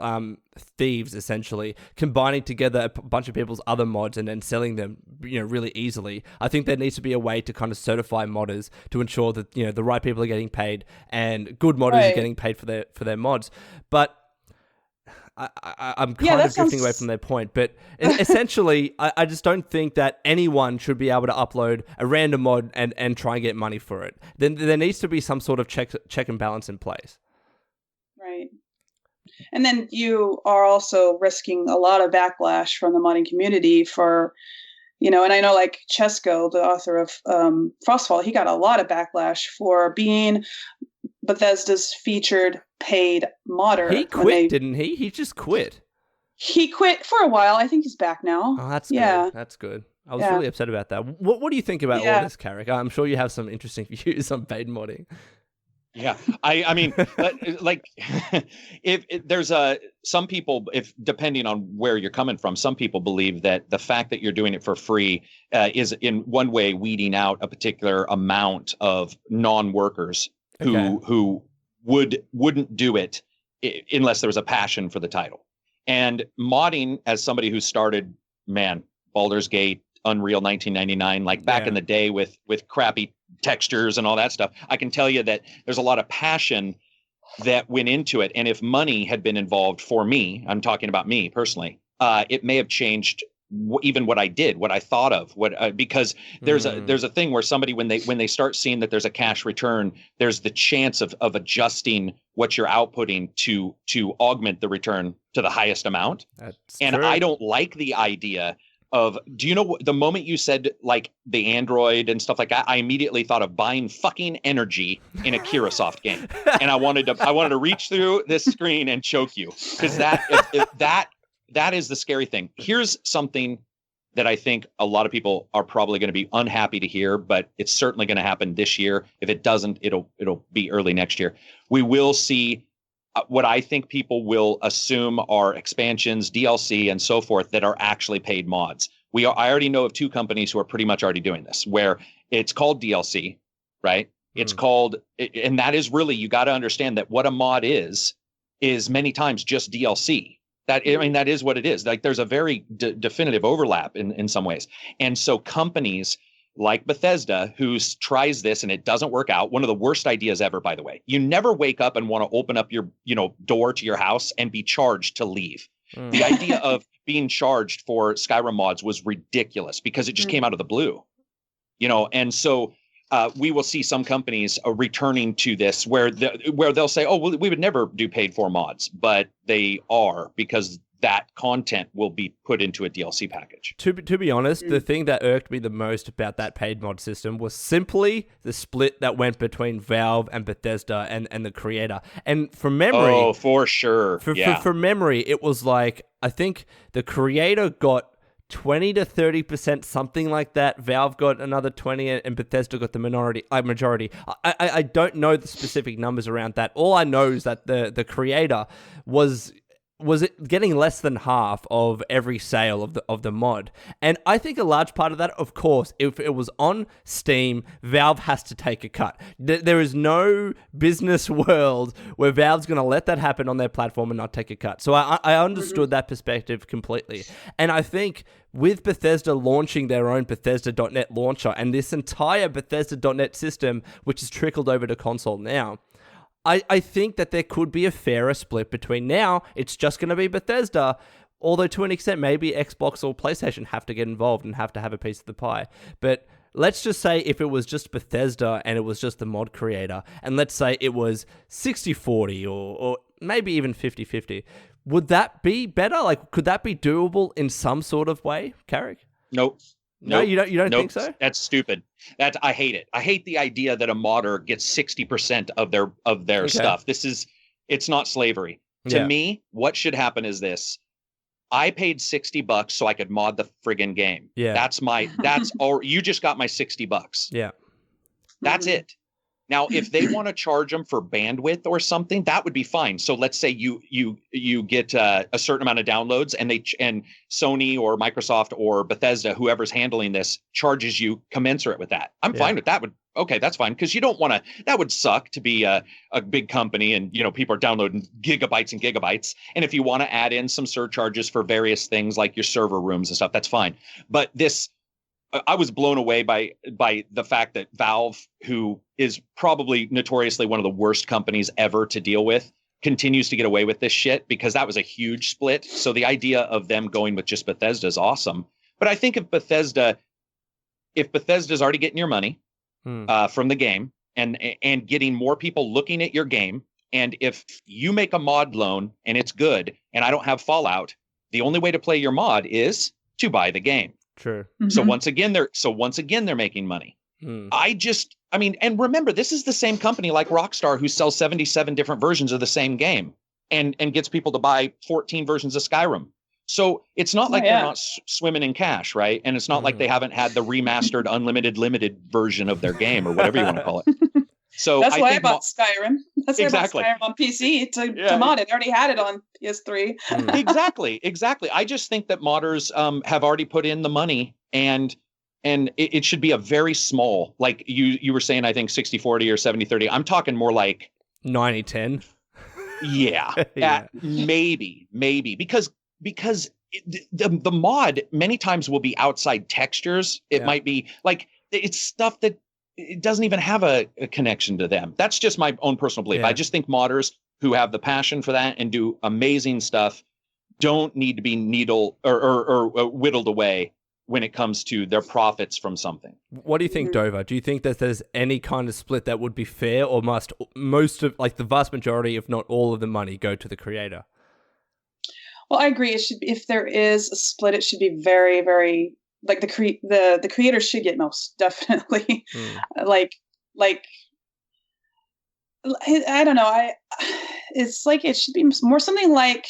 thieves essentially combining together a bunch of people's other mods and then selling them, you know, really easily. I think there needs to be a way to kind of certify modders to ensure that, you know, the right people are getting paid and good modders are getting paid for their mods. But I'm kind of drifting away from their point, but essentially, I just don't think that anyone should be able to upload a random mod and try and get money for it. Then there needs to be some sort of check and balance in place. Right. And then you are also risking a lot of backlash from the modding community for, you know, and I know like Chesko, the author of Frostfall, he got a lot of backlash for being Bethesda's featured paid modder. He quit, didn't he? He just quit. He quit for a while. I think he's back now. Oh, that's good. That's good. I was really upset about that. What do you think about all this, Karak? I'm sure you have some interesting views on paid modding. Yeah, I mean, like, if there's some people, if depending on where you're coming from, some people believe that the fact that you're doing it for free is in one way weeding out a particular amount of non-workers who wouldn't do it unless there was a passion for the title. And modding, as somebody who started, Baldur's Gate, Unreal 1999, like back in the day with crappy textures and all that stuff, I can tell you that there's a lot of passion that went into it. And if money had been involved for me, I'm talking about me personally, it may have changed even what I did, what I thought of, because there's a thing where somebody, when they start seeing that there's a cash return, there's the chance of adjusting what you're outputting to augment the return to the highest amount. That's true. I don't like the idea of, do you know, the moment you said like the Android and stuff like that, I immediately thought of buying fucking energy in a Kirasoft game, and I wanted to reach through this screen and choke you, because that is the scary thing. Here's something that I think a lot of people are probably going to be unhappy to hear, but it's certainly going to happen this year. If it doesn't, it'll be early next year. We will see what I think people will assume are expansions, DLC, and so forth that are actually paid mods. I already know of two companies who are pretty much already doing this, where it's called DLC, right? It's called, and that is really, you got to understand that what a mod is many times just DLC. That is what it is. Like, there's a very definitive overlap in some ways. And so companies like Bethesda, who tries this and it doesn't work out, one of the worst ideas ever, by the way. You never wake up and want to open up your, door to your house and be charged to leave. The idea of being charged for Skyrim mods was ridiculous because it just came out of the blue, and so we will see some companies returning to this where they'll say, oh, well, we would never do paid for mods, but they are, because that content will be put into a DLC package. To be honest, the thing that irked me the most about that paid mod system was simply the split that went between Valve and Bethesda and the creator. And from memory... Oh, for sure. From memory, it was like, I think the creator got 20 to 30%, something like that. Valve got another 20, and Bethesda got the majority. I don't know the specific numbers around that. All I know is that the creator was it getting less than half of every sale of the mod. And I think a large part of that, of course, if it was on Steam, Valve has to take a cut. There is no business world where Valve's going to let that happen on their platform and not take a cut. So I understood that perspective completely. And I think with Bethesda launching their own Bethesda.net launcher and this entire Bethesda.net system, which is trickled over to console now, I think that there could be a fairer split between now. It's just going to be Bethesda. Although to an extent, maybe Xbox or PlayStation have to get involved and have to have a piece of the pie. But let's just say if it was just Bethesda and it was just the mod creator, and let's say it was 60-40 or maybe even 50-50, would that be better? Like, could that be doable in some sort of way, Karak? Nope. No, you don't nope. think so? That's stupid. I hate it. I hate the idea that a modder gets 60% of their stuff. It's not slavery. To me, what should happen is this. I paid $60 so I could mod the friggin' game. Yeah. Or you just got my $60. Yeah. That's it. Now, if they want to charge them for bandwidth or something, that would be fine. So let's say you get a certain amount of downloads, and Sony or Microsoft or Bethesda, whoever's handling this, charges you commensurate with that. I'm fine with that. Okay, that's fine, because you don't want to. That would suck to be a big company and people are downloading gigabytes and gigabytes. And if you want to add in some surcharges for various things like your server rooms and stuff, that's fine. But I was blown away by the fact that Valve, who is probably notoriously one of the worst companies ever to deal with, continues to get away with this shit, because that was a huge split. So the idea of them going with just Bethesda is awesome. But I think if Bethesda's already getting your money from the game and getting more people looking at your game, and if you make a mod loan and it's good and I don't have Fallout, the only way to play your mod is to buy the game. True. Mm-hmm. So once again they're making money. And remember, this is the same company like Rockstar who sells 77 different versions of the same game and gets people to buy 14 versions of Skyrim. So it's not like they're not swimming in cash, right? And it's not like they haven't had the remastered, unlimited, limited version of their game, or whatever you want to call it. So that's why I bought Skyrim. That's why exactly. I bought Skyrim on PC to mod it. I already had it on PS3. Exactly. I just think that modders have already put in the money, and it should be a very small, like you were saying, I think 60-40 or 70-30. I'm talking more like 90-10. Yeah. Maybe because the mod many times will be outside textures. It might be like it's stuff that it doesn't even have a connection to them. That's just my own personal belief. I just think modders who have the passion for that and do amazing stuff don't need to be whittled away when it comes to their profits from something. What do you think, Dover? Do you think that there's any kind of split that would be fair, or must most of, like the vast majority, if not all of the money, go to the creator? Well, I agree. It should be, if there is a split, it should be very, very, like the creator should get most, definitely. Like I don't know. It's like it should be more something like,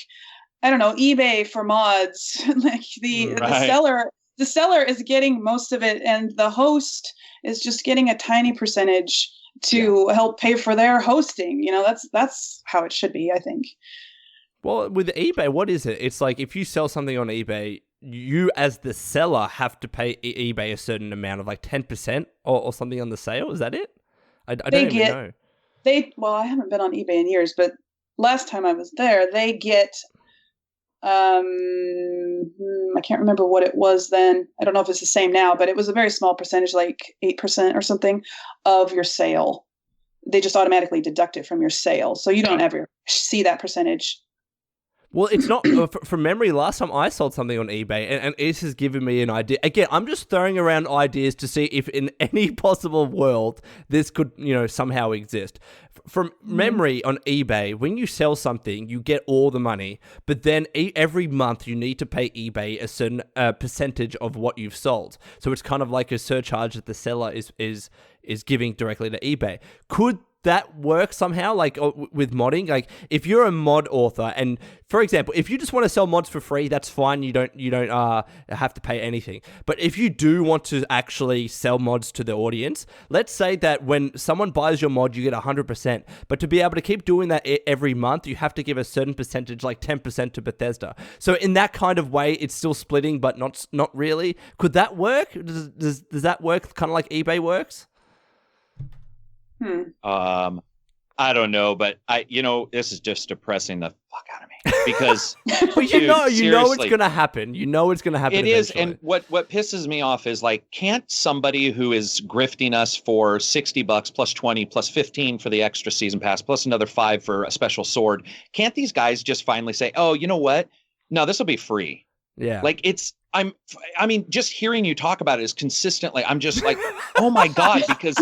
I don't know, eBay for mods. Like the seller is getting most of it, and the host is just getting a tiny percentage to help pay for their hosting. That's how it should be, I think. Well, with eBay, what is it? It's like if you sell something on eBay, you as the seller have to pay eBay a certain amount of like 10% or something on the sale. Is that it? I don't even know. I haven't been on eBay in years, but last time I was there, they get, I can't remember what it was then. I don't know if it's the same now, but it was a very small percentage, like 8% or something of your sale. They just automatically deduct it from your sale. So you don't ever see that percentage. Well, it's not, from memory, last time I sold something on eBay, and this has given me an idea. Again, I'm just throwing around ideas to see if in any possible world this could, somehow exist. From memory on eBay, when you sell something, you get all the money, but then every month you need to pay eBay a certain percentage of what you've sold. So it's kind of like a surcharge that the seller is giving directly to eBay. Could that work somehow, like with modding? Like if you're a mod author, and for example, if you just want to sell mods for free, that's fine. You don't have to pay anything. But if you do want to actually sell mods to the audience, let's say that when someone buys your mod, you get 100%. But to be able to keep doing that every month, you have to give a certain percentage, like 10% to Bethesda. So in that kind of way, it's still splitting, but not really. Could that work? Does that work kind of like eBay works? I don't know, but this is just depressing the fuck out of me. because But you know it's gonna happen. You know it's gonna happen. It is, eventually. and what pisses me off is like, can't somebody who is grifting us for $60 plus 20 plus 15 for the extra season pass plus another 5 for a special sword? Can't these guys just finally say, oh, you know what? No, this will be free. Yeah. Like I mean, just hearing you talk about it is consistently, I'm just like, oh my God, because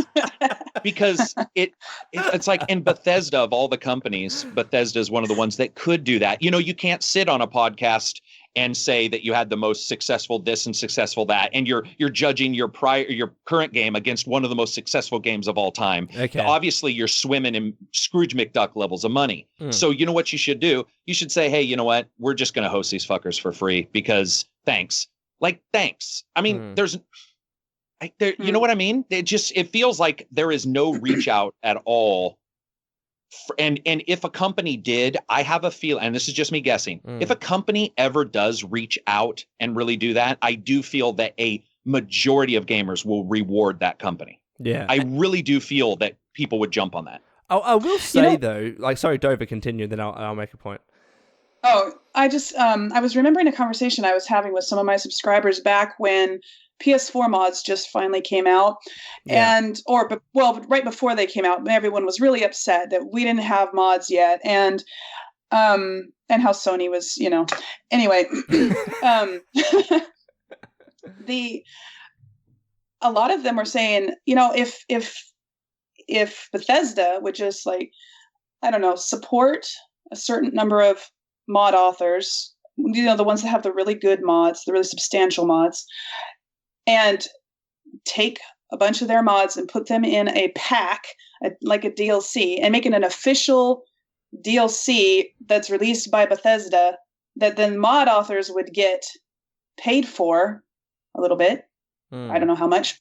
it's like, in Bethesda, of all the companies, Bethesda is one of the ones that could do that. You know, you can't sit on a podcast and say that you had the most successful this and successful that, and you're judging your current game against one of the most successful games of all time. Okay. Obviously, you're swimming in Scrooge McDuck levels of money. So you know what you should do? You should say, hey, you know what? We're just going to host these fuckers for free because thanks. Like, thanks. I mean, you know what I mean? It feels like there is no reach out at all. And if a company did, I have a feel, and this is just me guessing, if a company ever does reach out and really do that, I do feel that a majority of gamers will reward that company. Yeah. I really do feel that people would jump on that. I will say, though, like, sorry, Dover, continue, then I'll make a point. Oh, I just, I was remembering a conversation I was having with some of my subscribers back when PS4 mods just finally came out, right before they came out, everyone was really upset that we didn't have mods yet, and how Sony was, anyway, a lot of them were saying, if Bethesda would just, like, I don't know, support a certain number of mod authors, the ones that have the really good mods, the really substantial mods, and take a bunch of their mods and put them in a pack, like a DLC, and make it an official DLC that's released by Bethesda, that then mod authors would get paid for a little bit. I don't know how much,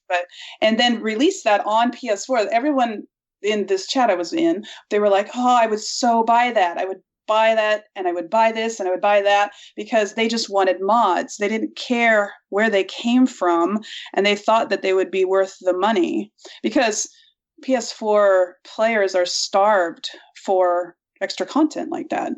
and then release that on PS4. Everyone in this chat I was in, they were like, oh, I would so buy that. I would buy that, and I would buy this, and I would buy that, because they just wanted mods. They didn't care where they came from, and they thought that they would be worth the money, because PS4 players are starved for extra content like that.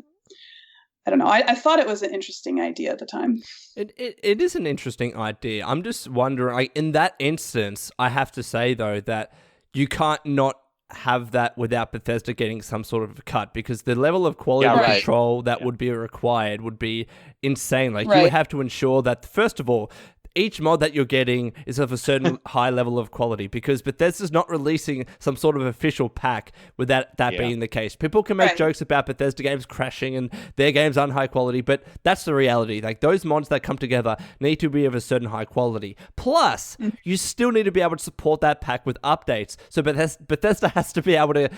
I don't know. I thought it was an interesting idea at the time. It is an interesting idea. I'm just wondering, like, in that instance, I have to say, though, that you can't not have that without Bethesda getting some sort of a cut, because the level of quality control that would be required would be insane. Like, you would have to ensure that, first of all, each mod that you're getting is of a certain high level of quality, because Bethesda's not releasing some sort of official pack without that being the case. People can make jokes about Bethesda games crashing and their games aren't high quality, but that's the reality. Like, those mods that come together need to be of a certain high quality. Plus, you still need to be able to support that pack with updates. So Bethesda has to be able to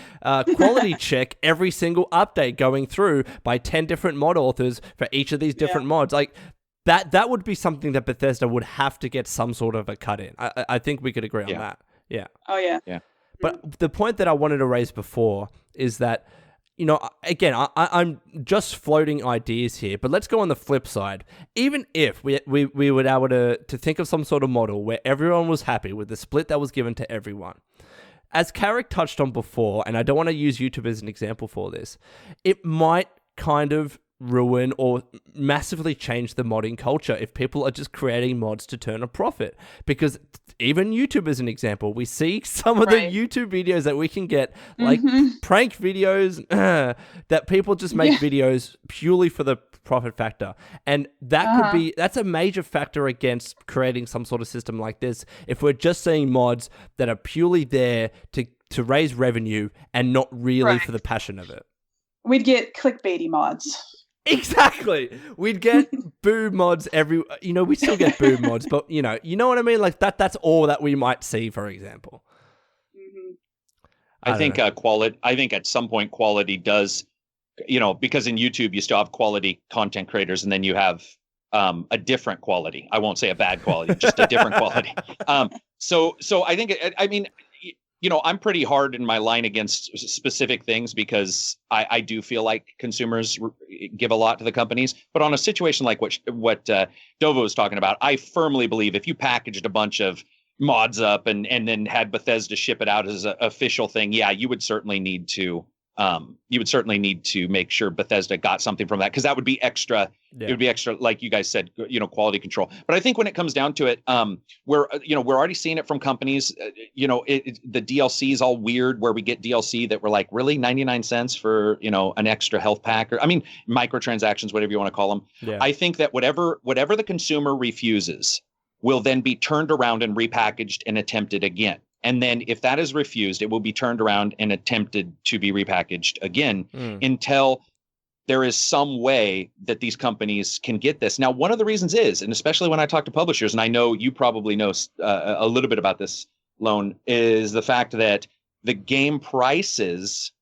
quality check every single update going through by 10 different mod authors for each of these different mods. Like, that would be something that Bethesda would have to get some sort of a cut in. I think we could agree on that. Yeah. Oh, yeah. Yeah. But the point that I wanted to raise before is that, again, I'm just floating ideas here, but let's go on the flip side. Even if we were able to think of some sort of model where everyone was happy with the split that was given to everyone, as Karak touched on before, and I don't want to use YouTube as an example for this, it might kind of ruin or massively change the modding culture if people are just creating mods to turn a profit. Because even YouTube as an example, we see some of the YouTube videos that we can get, like prank videos, that people just make videos purely for the profit factor. And that that's a major factor against creating some sort of system like this, if we're just seeing mods that are purely there to raise revenue and not really for the passion of it. We'd get clickbaity mods. Exactly. We'd get boo mods we still get boo mods, but you know what I mean? Like that's all that we might see, for example. I think quality, I think at some point quality does, because in YouTube you still have quality content creators, and then you have a different quality. I won't say a bad quality, just a different quality. So I think, I'm pretty hard in my line against specific things, because I do feel like consumers give a lot to the companies. But on a situation like what Dovo was talking about, I firmly believe if you packaged a bunch of mods up and then had Bethesda ship it out as an official thing, you would certainly need to you would certainly need to make sure Bethesda got something from that, because that would be extra. Yeah. It would be extra, like you guys said, quality control. But I think when it comes down to it, we're already seeing it from companies. The DLC is all weird, where we get DLC that we're like, really 99 cents for an extra health pack, or microtransactions, whatever you want to call them. Yeah. I think that whatever the consumer refuses will then be turned around and repackaged and attempted again. And then if that is refused, it will be turned around and attempted to be repackaged again until there is some way that these companies can get this. Now, one of the reasons is, and especially when I talk to publishers, and I know you probably know a little bit about this, Lone, is the fact that the game prices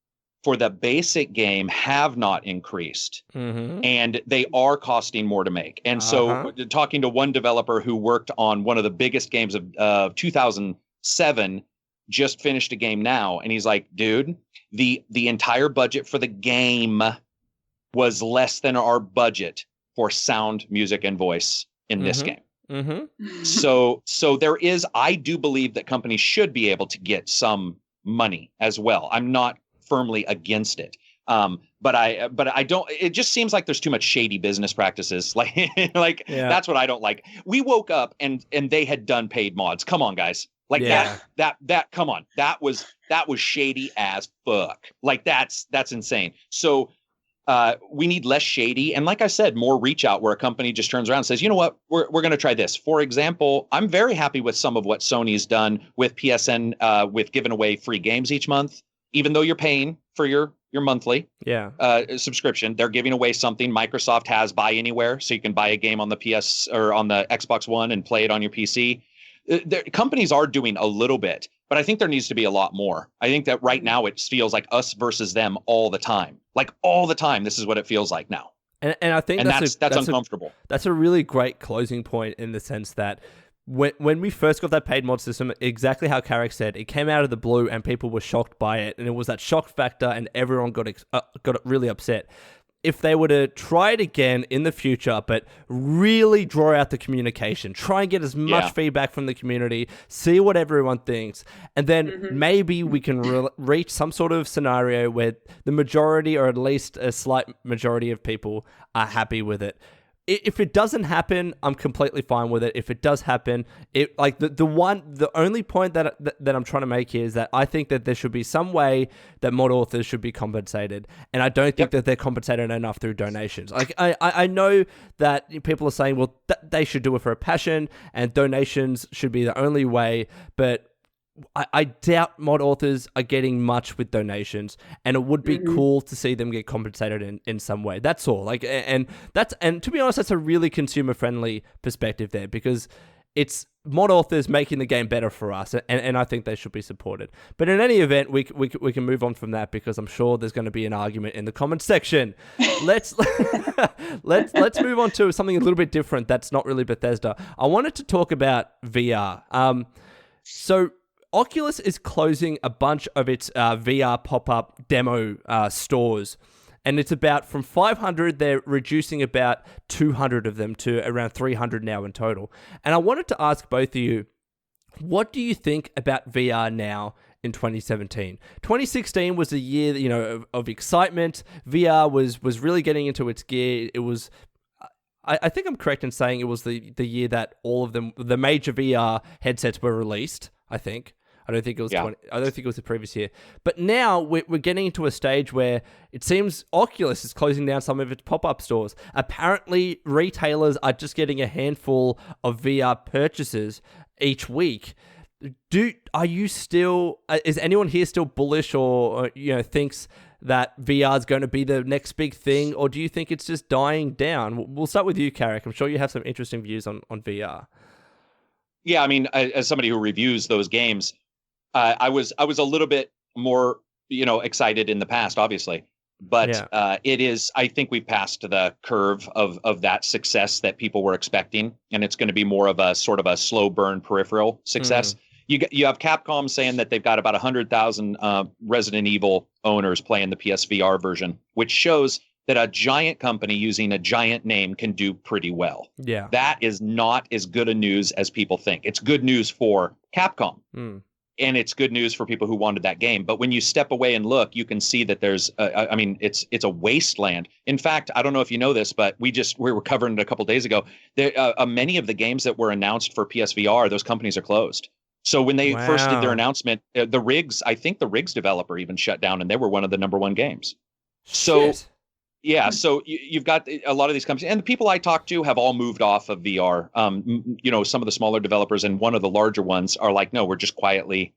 for the basic game have not increased, and they are costing more to make. And so talking to one developer who worked on one of the biggest games of 2007, just finished a game now, and he's like, dude, the entire budget for the game was less than our budget for sound, music, and voice in this game. So there is, I do believe that companies should be able to get some money as well. I'm not firmly against it. But I don't, it just seems like there's too much shady business practices. That's what I don't like. We woke up and they had done paid mods. Come on, guys. That come on. That was shady as fuck. Like that's insane. So we need less shady. And like I said, more reach out, where a company just turns around and says, you know what, we're going to try this. For example, I'm very happy with some of what Sony's done with PSN, with giving away free games each month, even though you're paying for your monthly subscription. They're giving away something. Microsoft has Buy Anywhere, so you can buy a game on the PS or on the Xbox One and play it on your PC. Companies are doing a little bit, but I think there needs to be a lot more. I think that right now it feels like us versus them all the time. Like all the time, this is what it feels like now. And I think that's uncomfortable. That's a really great closing point, in the sense that when we first got that paid mod system, exactly how Karak said, it came out of the blue and people were shocked by it, and it was that shock factor, and everyone got really upset. If they were to try it again in the future, but really draw out the communication, try and get as much feedback from the community, see what everyone thinks, and then maybe we can reach some sort of scenario where the majority, or at least a slight majority of people, are happy with it. If it doesn't happen, I'm completely fine with it. If it does happen, the only point that I'm trying to make here is that I think that there should be some way that mod authors should be compensated, and I don't think that they're compensated enough through donations. Like I know that people are saying, well, they should do it for a passion, and donations should be the only way, but I doubt mod authors are getting much with donations, and it would be cool to see them get compensated in some way. That's all. And to be honest, that's a really consumer friendly perspective there, because it's mod authors making the game better for us, and I think they should be supported. But in any event, we can move on from that, because I'm sure there's going to be an argument in the comments section. Let's move on to something a little bit different. That's not really Bethesda. I wanted to talk about VR. So Oculus is closing a bunch of its VR pop-up demo stores, and it's about, from 500, they're reducing about 200 of them to around 300 now in total. And I wanted to ask both of you, what do you think about VR now in 2017? 2016 was a year, of excitement. VR was really getting into its gear. It was, I think I'm correct in saying it was the year that all of them, the major VR headsets, were released, I think. I don't think it was I don't think it was the previous year. But now we're getting into a stage where it seems Oculus is closing down some of its pop-up stores. Apparently, retailers are just getting a handful of VR purchases each week. Are you still? Is anyone here still bullish, or thinks that VR is going to be the next big thing, or do you think it's just dying down? We'll start with you, Karak. I'm sure you have some interesting views on VR. Yeah, I mean, as somebody who reviews those games, I was a little bit more, excited in the past, obviously, but it is. I think we've passed the curve of that success that people were expecting, and it's going to be more of a sort of a slow burn peripheral success. You have Capcom saying that they've got about 100,000 Resident Evil owners playing the PSVR version, which shows that a giant company using a giant name can do pretty well. Yeah, that is not as good a news as people think. It's good news for Capcom. and it's good news for people who wanted that game. But when you step away and look, you can see that there's, it's a wasteland. In fact, I don't know if you know this, but we were covering it a couple days ago. There, many of the games that were announced for PSVR, those companies are closed. So when they first did their announcement, the Rigs, I think the Rigs developer even shut down, and they were one of the number one games. So. Shit. Yeah, so you've got a lot of these companies, and the people I talk to have all moved off of VR. Some of the smaller developers and one of the larger ones are like, no, we're just quietly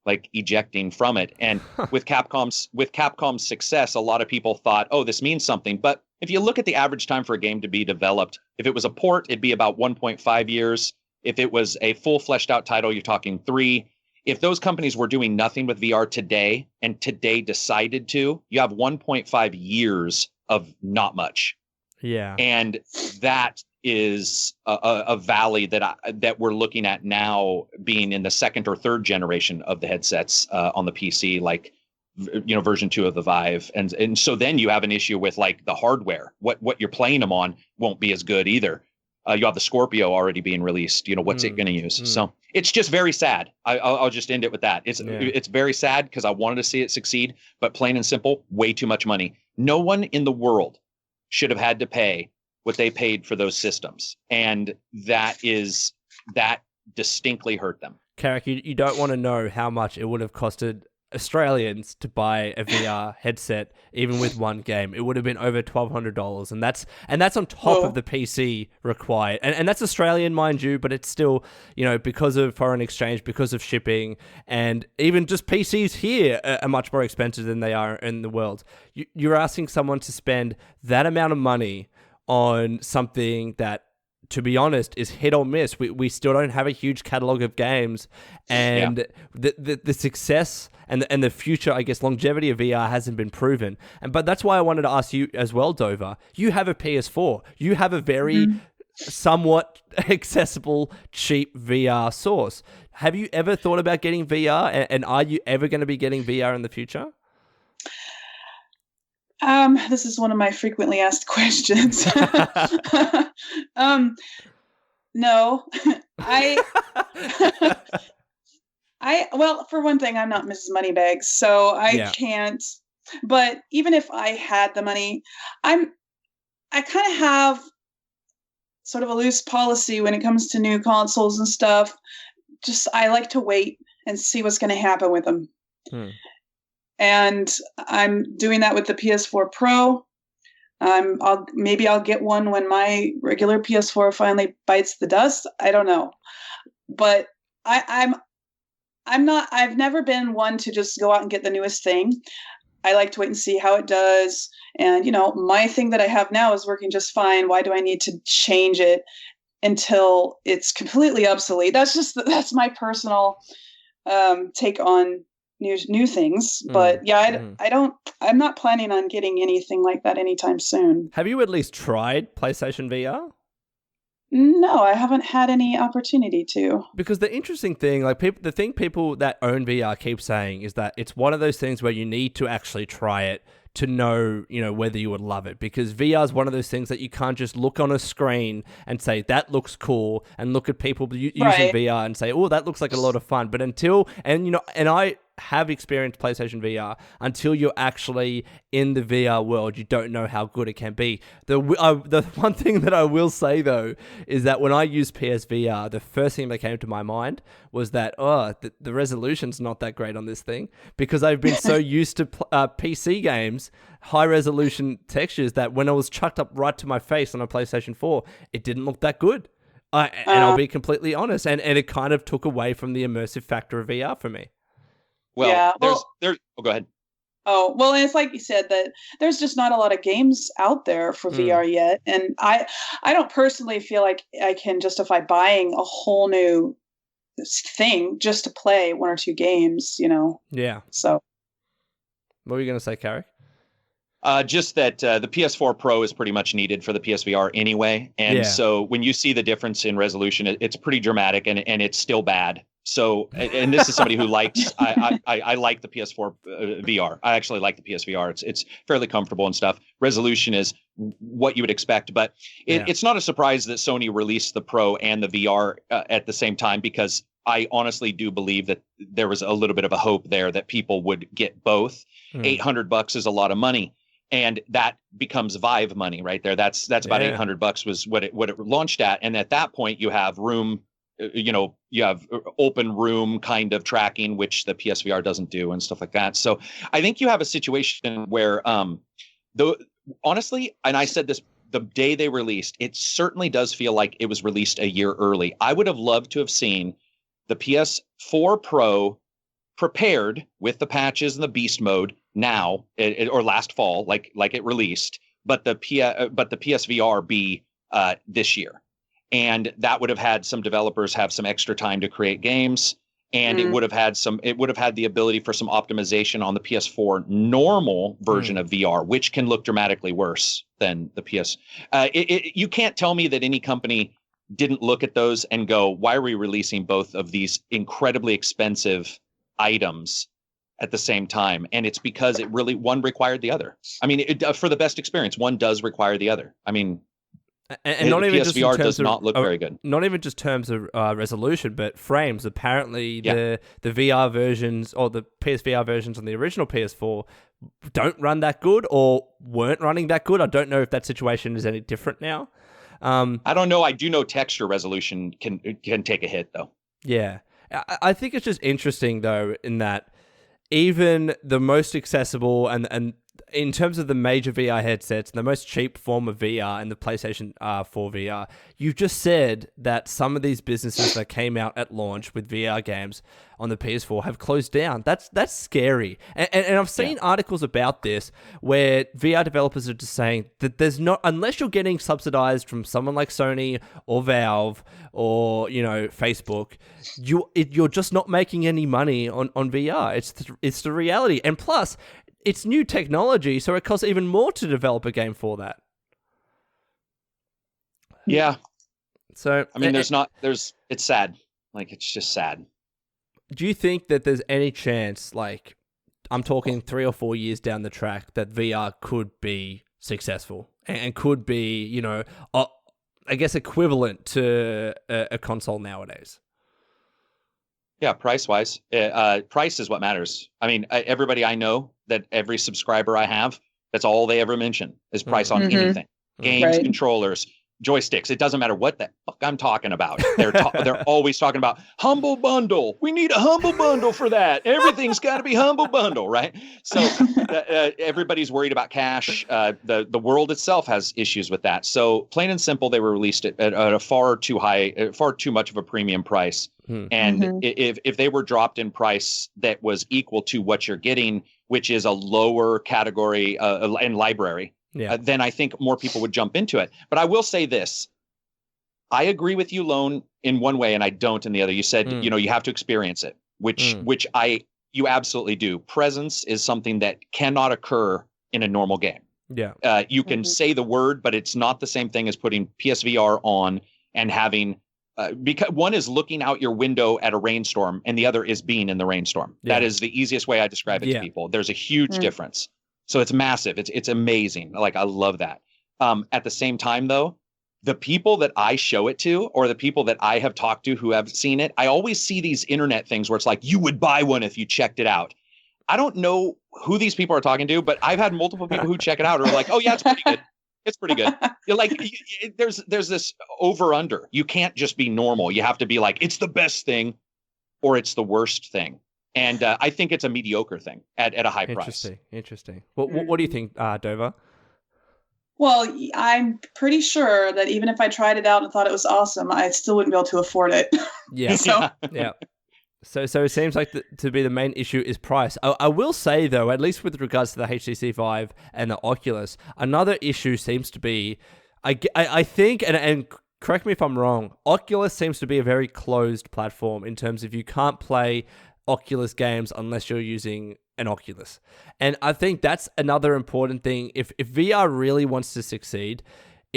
like ejecting from it. And with Capcom's success, a lot of people thought, oh, this means something. But if you look at the average time for a game to be developed, if it was a port, it'd be about 1.5 years. If it was a full fleshed out title, you're talking 3. If those companies were doing nothing with VR today and today decided to, you have 1.5 years of not much. Yeah. And that is a valley that we're looking at now, being in the second or third generation of the headsets on the PC, like, version 2 of the Vive. And so then you have an issue with like the hardware. What you're playing them on won't be as good either. You have the Scorpio already being released. What's it going to use? So it's just very sad. I'll just end it with that. It's very sad because I wanted to see it succeed, but plain and simple, way too much money. No one in the world should have had to pay what they paid for those systems. And that distinctly hurt them. Karak, you don't want to know how much it would have costed Australians to buy a VR headset, even with one game. It would have been over $1,200, and that's on top of the PC required, and that's Australian, mind you, but it's still, because of foreign exchange, because of shipping, and even just PCs here are much more expensive than they are in the world. You're asking someone to spend that amount of money on something that, to be honest, is hit or miss. We still don't have a huge catalog of games, and the success and the future, I guess, longevity of VR hasn't been proven. But that's why I wanted to ask you as well, Dover. You have a PS4. You have a very somewhat accessible, cheap VR source. Have you ever thought about getting VR, and are you ever going to be getting VR in the future? This is one of my frequently asked questions. No, well, for one thing, I'm not Mrs. Moneybags, so I can't. But even if I had the money, I kind of have sort of a loose policy when it comes to new consoles and stuff. Just, I like to wait and see what's going to happen with them. And I'm doing that with the PS4 Pro. I'll get one when my regular PS4 finally bites the dust. I don't know, but I've never been one to just go out and get the newest thing. I like to wait and see how it does. And, my thing that I have now is working just fine. Why do I need to change it until it's completely obsolete? That's my personal take on new things. But I'm not planning on getting anything like that anytime soon. Have you at least tried PlayStation VR? No, I haven't had any opportunity to. Because the interesting thing, the thing people that own VR keep saying is that it's one of those things where you need to actually try it to know, whether you would love it. Because VR is one of those things that you can't just look on a screen and say, that looks cool, and look at people using VR and say, oh, that looks like a lot of fun. But and I have experienced PlayStation VR, until you're actually in the VR world, you don't know how good it can be. The one thing that I will say, though, is that when I used PSVR, the first thing that came to my mind was that, the resolution's not that great on this thing, because I've been so used to PC games, high resolution textures, that when it was chucked up right to my face on a PlayStation 4, it didn't look that good. And I'll be completely honest, and it kind of took away from the immersive factor of VR for me. Well, there's go ahead. Oh, well, and it's like you said, that there's just not a lot of games out there for VR yet. And I don't personally feel like I can justify buying a whole new thing just to play 1 or 2 games, Yeah. So. What were you going to say, Karak? Just that the PS4 Pro is pretty much needed for the PSVR anyway. And so when you see the difference in resolution, it's pretty dramatic, and it's still bad. So, and this is somebody who likes, I like the PS4 VR. I actually like the PSVR. It's fairly comfortable and stuff. Resolution is what you would expect. But it's not a surprise that Sony released the Pro and the VR at the same time, because I honestly do believe that there was a little bit of a hope there that people would get both. $800 is a lot of money, and that becomes Vive money right there. That's about $800 was what it launched at. And at that point, you have room, you have open room kind of tracking, which the PSVR doesn't do, and stuff like that. So I think you have a situation where, honestly, and I said this the day they released, it certainly does feel like it was released a year early. I would have loved to have seen the PS4 Pro prepared with the patches and the beast mode now, or last fall, like it released, but the PSVR be this year. And that would have had some developers have some extra time to create games. And it would have had the ability for some optimization on the PS4 normal version of VR, which can look dramatically worse than the PS. You can't tell me that any company didn't look at those and go, why are we releasing both of these incredibly expensive items at the same time? And it's because one required the other. I mean, for the best experience, one does require the other. I mean, and not even PSVR just does not look very good. Not even just terms of resolution, but frames. Apparently, the VR versions or the PSVR versions on the original PS4 don't run that good, or weren't running that good. I don't know if that situation is any different now. I don't know. I do know texture resolution can take a hit, though. Yeah, I think it's just interesting though, in that even the most accessible and in terms of the major VR headsets, the most cheap form of VR and the PlayStation 4 VR, you've just said that some of these businesses that came out at launch with VR games on the PS4 have closed down. That's scary. And I've seen articles about this where VR developers are just saying that there's not, unless you're getting subsidized from someone like Sony or Valve or, Facebook, you're just not making any money on VR. It's the reality. And plus, it's new technology, so it costs even more to develop a game for that. Yeah. So I mean, it's sad. Like, it's just sad. Do you think that there's any chance, like, I'm talking 3 or 4 years down the track, that VR could be successful and could be, I guess equivalent to a console nowadays? Yeah, price-wise. Price is what matters. I mean, everybody I know, that every subscriber I have, that's all they ever mention is price on anything. Games, controllers, joysticks. It doesn't matter what the fuck I'm talking about. They're always talking about Humble Bundle. We need a Humble Bundle for that. Everything's got to be Humble Bundle, right? So everybody's worried about cash. The world itself has issues with that. So plain and simple, they were released at a far too much of a premium price. And if they were dropped in price that was equal to what you're getting, which is a lower category and library, then I think more people would jump into it. But I will say this. I agree with you, Lone, in one way, and I don't in the other. You said, you have to experience it, which you absolutely do. Presence is something that cannot occur in a normal game. Yeah. You can say the word, but it's not the same thing as putting PSVR on and having... because one is looking out your window at a rainstorm and the other is being in the rainstorm. That is the easiest way I describe it to people. There's a huge difference. So it's massive. It's amazing. Like, I love that. At the same time, though, the people that I show it to, or the people that I have talked to who have seen it, I always see these internet things where it's like, you would buy one if you checked it out. I don't know who these people are talking to, but I've had multiple people who check it out who are like, oh yeah, it's pretty good. It's pretty good. There's this over under. You can't just be normal. You have to be like, it's the best thing or it's the worst thing. And I think it's a mediocre thing at a high price. Interesting. What do you think, Dover? Well, I'm pretty sure that even if I tried it out and thought it was awesome, I still wouldn't be able to afford it. Yeah. Yeah. So it seems like to be the main issue is price. I will say, though, at least with regards to the HTC Vive and the Oculus, another issue seems to be, I think, and correct me if I'm wrong, Oculus seems to be a very closed platform in terms of you can't play Oculus games unless you're using an Oculus. And I think that's another important thing. If VR really wants to succeed,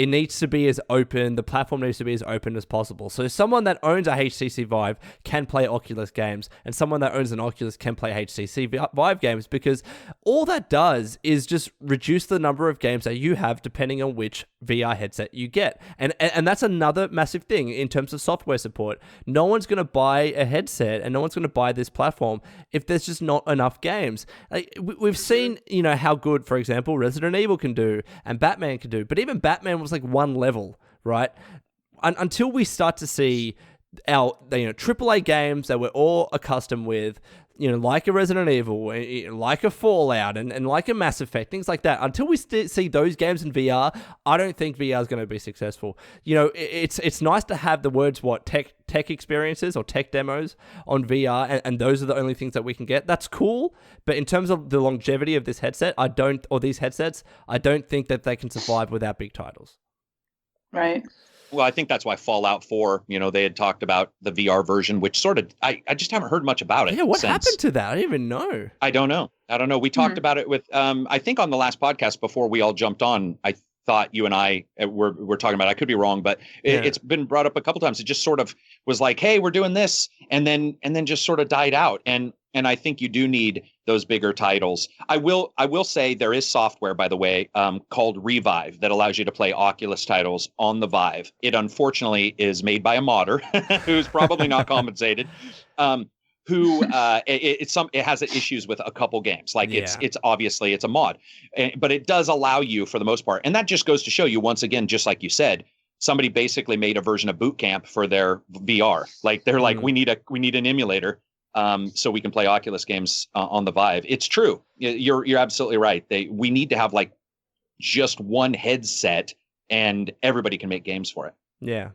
it needs to be as open, the platform needs to be as open as possible. So someone that owns a HTC Vive can play Oculus games, and someone that owns an Oculus can play HTC Vive games, because all that does is just reduce the number of games that you have depending on which VR headset you get. And that's another massive thing in terms of software support. No one's going to buy a headset and no one's going to buy this platform if there's just not enough games. Like, we've seen, how good, for example, Resident Evil can do and Batman can do, but even Batman was like one level, right? Until we start to see our AAA games that we're all accustomed with, like a Resident Evil, like a Fallout, and like a Mass Effect, things like that. Until we see those games in VR, I don't think VR is going to be successful. It's nice to have the words tech experiences or tech demos on VR, and those are the only things that we can get. That's cool, but in terms of the longevity of this headset, these headsets, I don't think that they can survive without big titles. Right. Well, I think that's why Fallout 4, they had talked about the VR version, which sort of, I just haven't heard much about it. Yeah, what happened to that? I didn't even know. I don't know. We talked about it with, I think on the last podcast before we all jumped on, I thought you and I were talking about it. I could be wrong, but it's been brought up a couple times. It just sort of was like, hey, we're doing this, and then just sort of died out. And I think you do need those bigger titles. I will say there is software, by the way, called Revive that allows you to play Oculus titles on the Vive. It unfortunately is made by a modder who's probably not compensated. It has issues with a couple games. Like it's obviously it's a mod, but it does allow you for the most part. And that just goes to show you once again, just like you said, somebody basically made a version of Boot Camp for their VR. Like they're like, we need an emulator. So we can play Oculus games on the Vive. It's true. You're absolutely right. We need to have like just one headset, and everybody can make games for it. Yeah.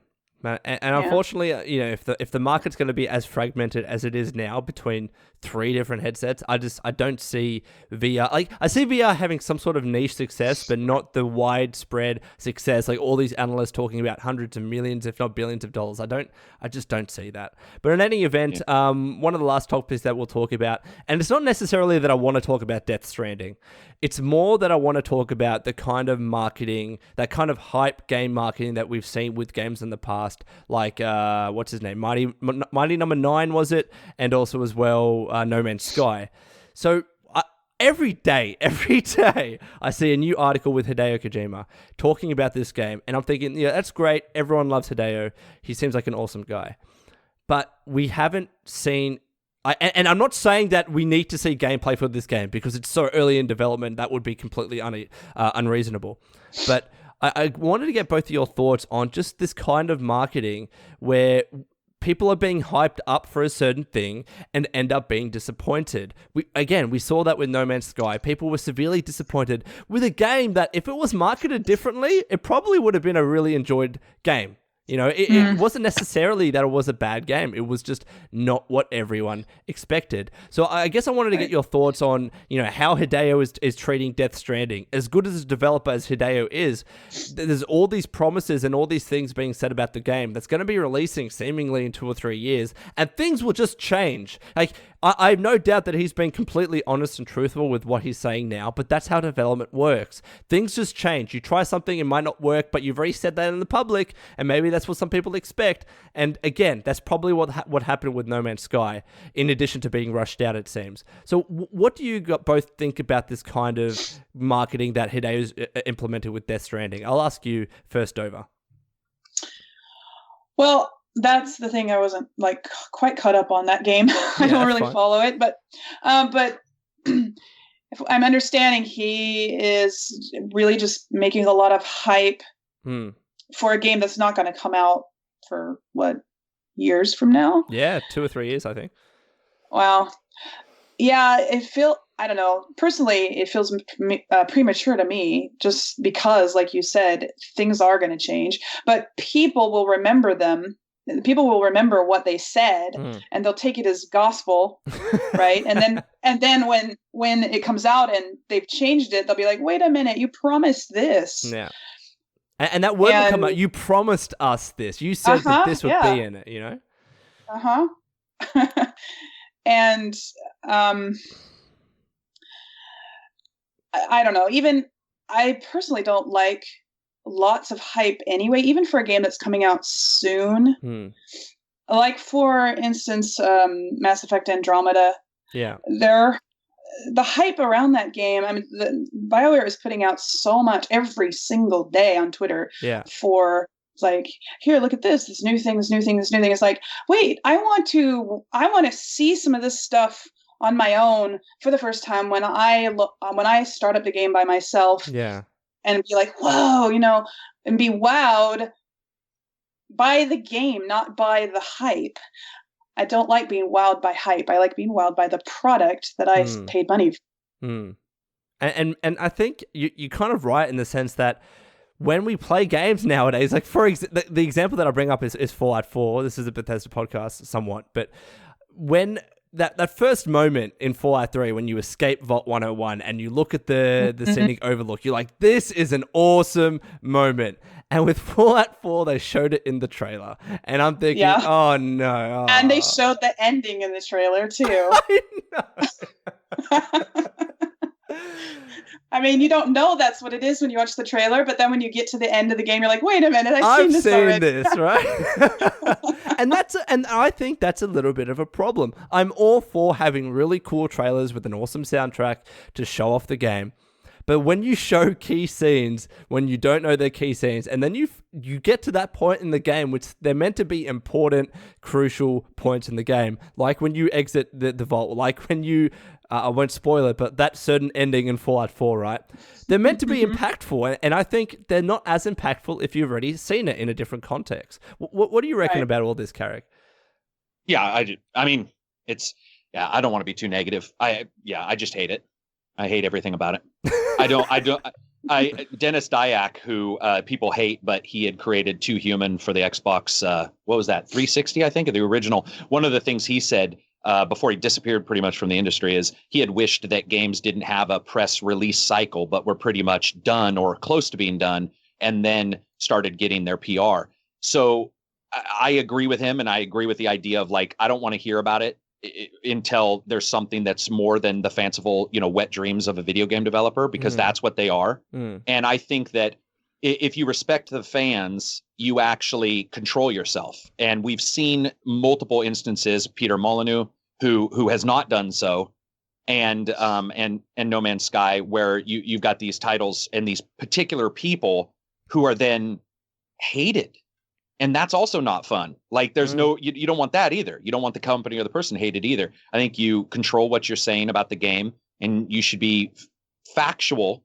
And unfortunately, if the market's going to be as fragmented as it is now between 3 different headsets, I don't see VR. Like, I see VR having some sort of niche success, but not the widespread success. Like all these analysts talking about hundreds of millions, if not billions of dollars. I just don't see that. But in any event, one of the last topics that we'll talk about, and it's not necessarily that I want to talk about Death Stranding. It's more that I want to talk about the kind of marketing, that kind of hype game marketing that we've seen with games in the past, like what's his name, Mighty Number 9 was it, and also as well No Man's Sky. So every day, I see a new article with Hideo Kojima talking about this game, and I'm thinking, that's great. Everyone loves Hideo. He seems like an awesome guy, but we haven't seen. And I'm not saying that we need to see gameplay for this game because it's so early in development. That would be completely unreasonable. But I wanted to get both of your thoughts on just this kind of marketing where people are being hyped up for a certain thing and end up being disappointed. We saw that with No Man's Sky. People were severely disappointed with a game that, if it was marketed differently, it probably would have been a really enjoyed game. It wasn't necessarily that it was a bad game. It was just not what everyone expected. So I guess I wanted to get your thoughts on, how Hideo is treating Death Stranding. As good as a developer as Hideo is, there's all these promises and all these things being said about the game that's going to be releasing seemingly in 2 or 3 years, and things will just change. Like, I have no doubt that he's been completely honest and truthful with what he's saying now, but that's how development works. Things just change. You try something, it might not work, but you've already said that in the public, and maybe that's what some people expect. And again, that's probably what happened with No Man's Sky, in addition to being rushed out, it seems. So what do you both think about this kind of marketing that Hideo's implemented with Death Stranding? I'll ask you first, Dover. Well, that's the thing. I wasn't quite caught up on that game. I don't really follow it, but if I'm understanding, he is really just making a lot of hype for a game that's not going to come out for years from now? Yeah, 2 or 3 years, I think. Wow. Yeah, I don't know. Personally, it feels premature to me, just because, like you said, things are going to change, but people will remember them. People will remember what they said, and they'll take it as gospel, right? And then when it comes out and they've changed it, they'll be like, "Wait a minute, you promised this." Yeah, and that word will come out. You promised us this. You said that this would be in it. And I don't know. Even I personally don't like lots of hype anyway, even for a game that's coming out soon. Like, for instance, Mass Effect Andromeda. Yeah. The hype around that game, I mean, BioWare is putting out so much every single day on Twitter for, like, here, look at this new thing, this new thing, this new thing. It's like, wait, I want to see some of this stuff on my own for the first time when I start up the game by myself. Yeah. And be like, whoa, and be wowed by the game, not by the hype. I don't like being wowed by hype. I like being wowed by the product that I paid money for. And I think you're kind of right in the sense that when we play games nowadays, like the example that I bring up is Fallout 4. This is a Bethesda podcast somewhat, but when that first moment in Fallout 3 when you escape Vault 101 and you look at the scenic overlook, you're like, this is an awesome moment. And with Fallout 4, they showed it in the trailer. And I'm thinking, oh no. Oh. And they showed the ending in the trailer too. I know. I mean, you don't know that's what it is when you watch the trailer, but then when you get to the end of the game, you're like, wait a minute, I've seen this, right? And I think that's a little bit of a problem. I'm all for having really cool trailers with an awesome soundtrack to show off the game. But when you show key scenes, when you don't know they're key scenes, and then you get to that point in the game, which they're meant to be important, crucial points in the game, like when you exit the vault, like when you, I won't spoil it, but that certain ending in Fallout 4, right? They're meant to be impactful, and I think they're not as impactful if you've already seen it in a different context. What do you reckon about all this, Karak? Yeah, I mean, I don't want to be too negative. I just hate it. I hate everything about it. Dennis Dyack, who people hate, but he had created Too Human for the Xbox, what was that, 360, I think, of the original. One of the things he said before he disappeared pretty much from the industry is he had wished that games didn't have a press release cycle, but were pretty much done or close to being done, and then started getting their PR. So I agree with him, and I agree with the idea of, like, I don't want to hear about it until there's something that's more than the fanciful, wet dreams of a video game developer, because that's what they are. And I think that if you respect the fans, you actually control yourself. And we've seen multiple instances, Peter Molyneux, who has not done so, and No Man's Sky, where you've got these titles and these particular people who are then hated. And that's also not fun. Like, there's you don't want that either. You don't want the company or the person hated either. I think you control what you're saying about the game, and you should be factual.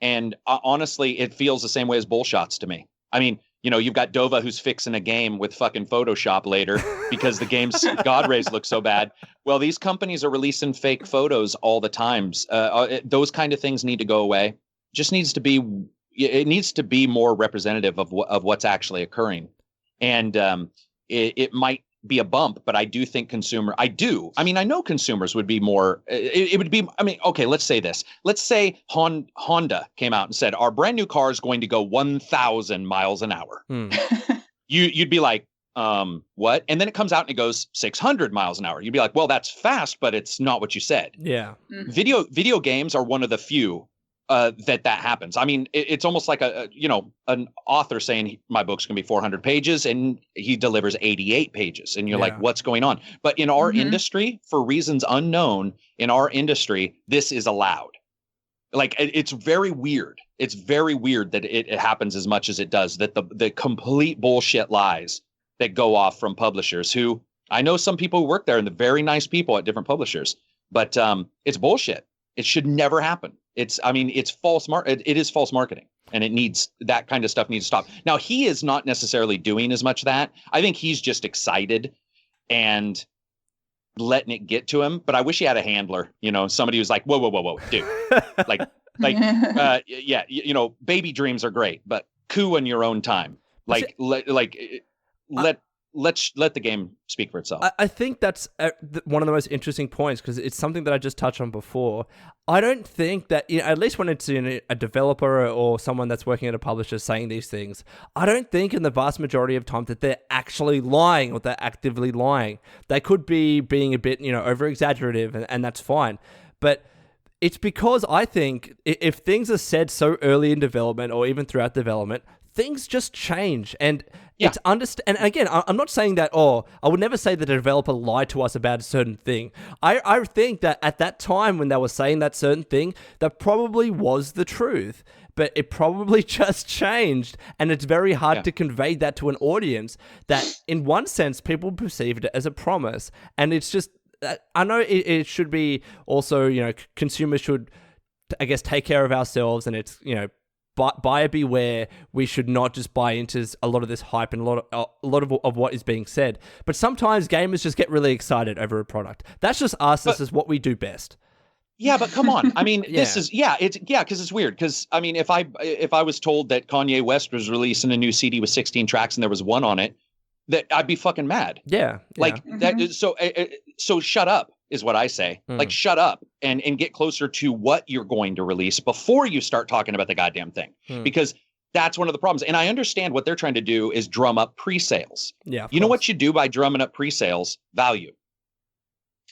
And honestly, it feels the same way as bullshots to me. I mean, you've got Dova who's fixing a game with fucking Photoshop later because the game's God rays look so bad. Well, these companies are releasing fake photos all the times. Those kind of things need to go away. It needs to be more representative of what's actually occurring. And it might be a bump, but I do think I know consumers would be more, it would be, okay, let's say this. Let's say Honda came out and said, our brand new car is going to go 1,000 miles an hour. You'd be like, what? And then it comes out and it goes 600 miles an hour. You'd be like, well, that's fast, but it's not what you said. Yeah. Video games are one of the few that happens. I mean, it's almost like an author saying my book's going to be 400 pages and he delivers 88 pages. And you're like, what's going on? But in our industry, for reasons unknown, in our industry, this is allowed. Like, it's very weird. It's very weird that it happens as much as it does, that the complete bullshit lies that go off from publishers who, I know some people who work there and they're very nice people at different publishers, but it's bullshit. It should never happen. It's false it is false marketing, and that kind of stuff needs to stop. Now, he is not necessarily doing as much of that. I think he's just excited and letting it get to him. But I wish he had a handler, somebody who's like, whoa, dude, baby dreams are great, but coo in your own time. Let's let the game speak for itself. I think that's one of the most interesting points, because it's something that I just touched on before. I don't think that, at least when it's in a developer or someone that's working at a publisher saying these things, I don't think in the vast majority of time that they're actually lying or they're actively lying. They could be being a bit, over-exaggerative, and that's fine. But it's because I think if things are said so early in development or even throughout development, things just change. And it's and again, I'm not saying that, I would never say that a developer lied to us about a certain thing. I think that at that time when they were saying that certain thing, that probably was the truth. But it probably just changed, and it's very hard to convey that to an audience that, in one sense, people perceived it as a promise. And it's just, I know it should be also, consumers should, I guess, take care of ourselves, and it's, buyer beware. We should not just buy into a lot of this hype and a lot of what is being said. But sometimes gamers just get really excited over a product. That's just us. This is what we do best. Yeah, but come on. I mean, this is because it's weird. Because I mean, if I was told that Kanye West was releasing a new CD with 16 tracks and there was one on it, that I'd be fucking mad. Yeah. Like that. So shut up is what I say. Like shut up and get closer to what you're going to release before you start talking about the goddamn thing. Because that's one of the problems. And I understand what they're trying to do is drum up pre-sales. Yeah. You know what you do by drumming up pre-sales? Value.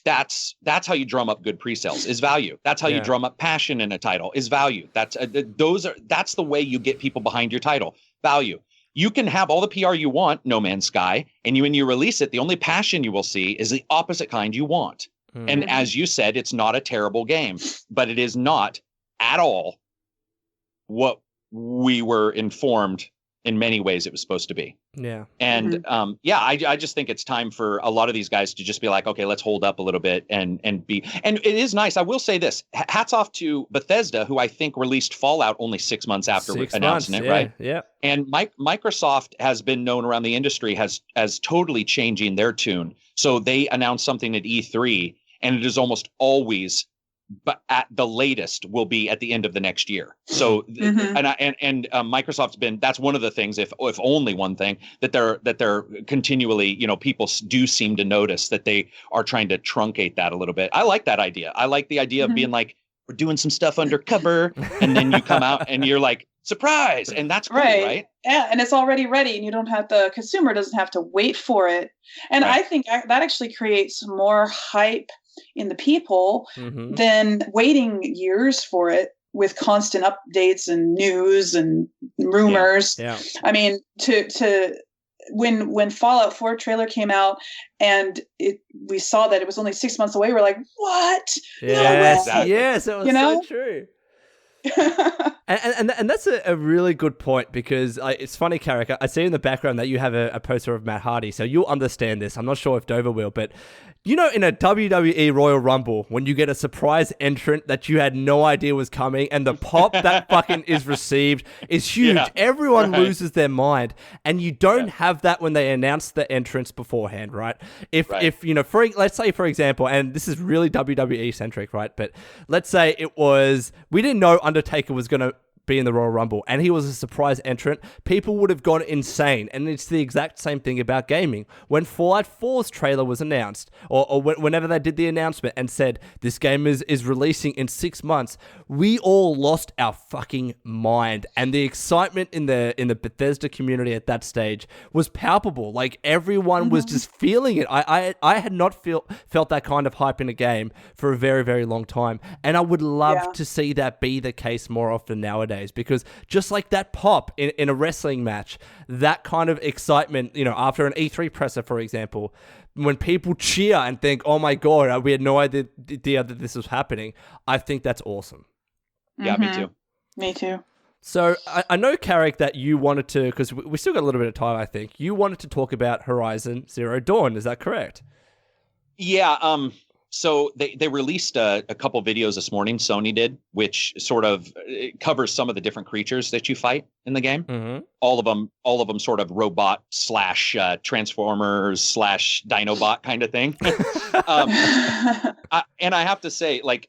That's how you drum up good pre-sales is value. That's how you drum up passion in a title is value. That's the way you get people behind your title. Value. You can have all the PR you want, No Man's Sky, and when you release it, the only passion you will see is the opposite kind you want. And as you said, it's not a terrible game, but it is not at all what we were informed in many ways it was supposed to be. Yeah. And I just think it's time for a lot of these guys to just be like, okay, let's hold up a little bit and it is nice. I will say this, hats off to Bethesda, who I think released Fallout only 6 months after announcing it, right? Yeah. And Microsoft has been known around the industry as totally changing their tune. So they announced something at E3 and it is almost always, but at the latest will be at the end of the next year. So, and Microsoft's been, that's one of the things, if only one thing that they're continually, people do seem to notice that they are trying to truncate that a little bit. I like that idea. I like the idea of being like, we're doing some stuff undercover, and then you come out and you're like, surprise. And that's cool, right? Yeah. And it's already ready and the consumer doesn't have to wait for it. And I think that actually creates more hype in the people than waiting years for it with constant updates and news and rumors. Yeah. I mean, when Fallout 4 trailer came out and we saw that it was only 6 months away, we're like, what? Yes, yes, it was so true. and that's a really good point, because it's funny, Karak, I see in the background that you have a poster of Matt Hardy, so you'll understand this. I'm not sure if Dover will, but in a WWE Royal Rumble, when you get a surprise entrant that you had no idea was coming, and the pop that fucking is received is huge. Yeah, everyone loses their mind, and you don't have that when they announce the entrance beforehand, right? If let's say, for example, and this is really WWE centric, right? But let's say we didn't know Undertaker was going to be in the Royal Rumble and he was a surprise entrant, people would have gone insane. And it's the exact same thing about gaming. When Fallout 4's trailer was announced, or whenever they did the announcement and said this game is releasing in 6 months, we all lost our fucking mind. And the excitement in the Bethesda community at that stage was palpable. Like, everyone was just feeling it. I had not felt that kind of hype in a game for a very, very long time. And I would love to see that be the case more often nowadays, because just like that pop in a wrestling match, that kind of excitement, after an E3 presser, for example, when people cheer and think, oh my God, we had no idea that this was happening, I think that's awesome. Yeah, me too. Me too. So I know, Karak, that you wanted to, because we still got a little bit of time, I think, you wanted to talk about Horizon Zero Dawn. Is that correct? Yeah, so they released a couple videos this morning, Sony did, which sort of covers some of the different creatures that you fight in the game. Mm-hmm. All of them sort of robot / Transformers / Dinobot kind of thing. And I have to say, like,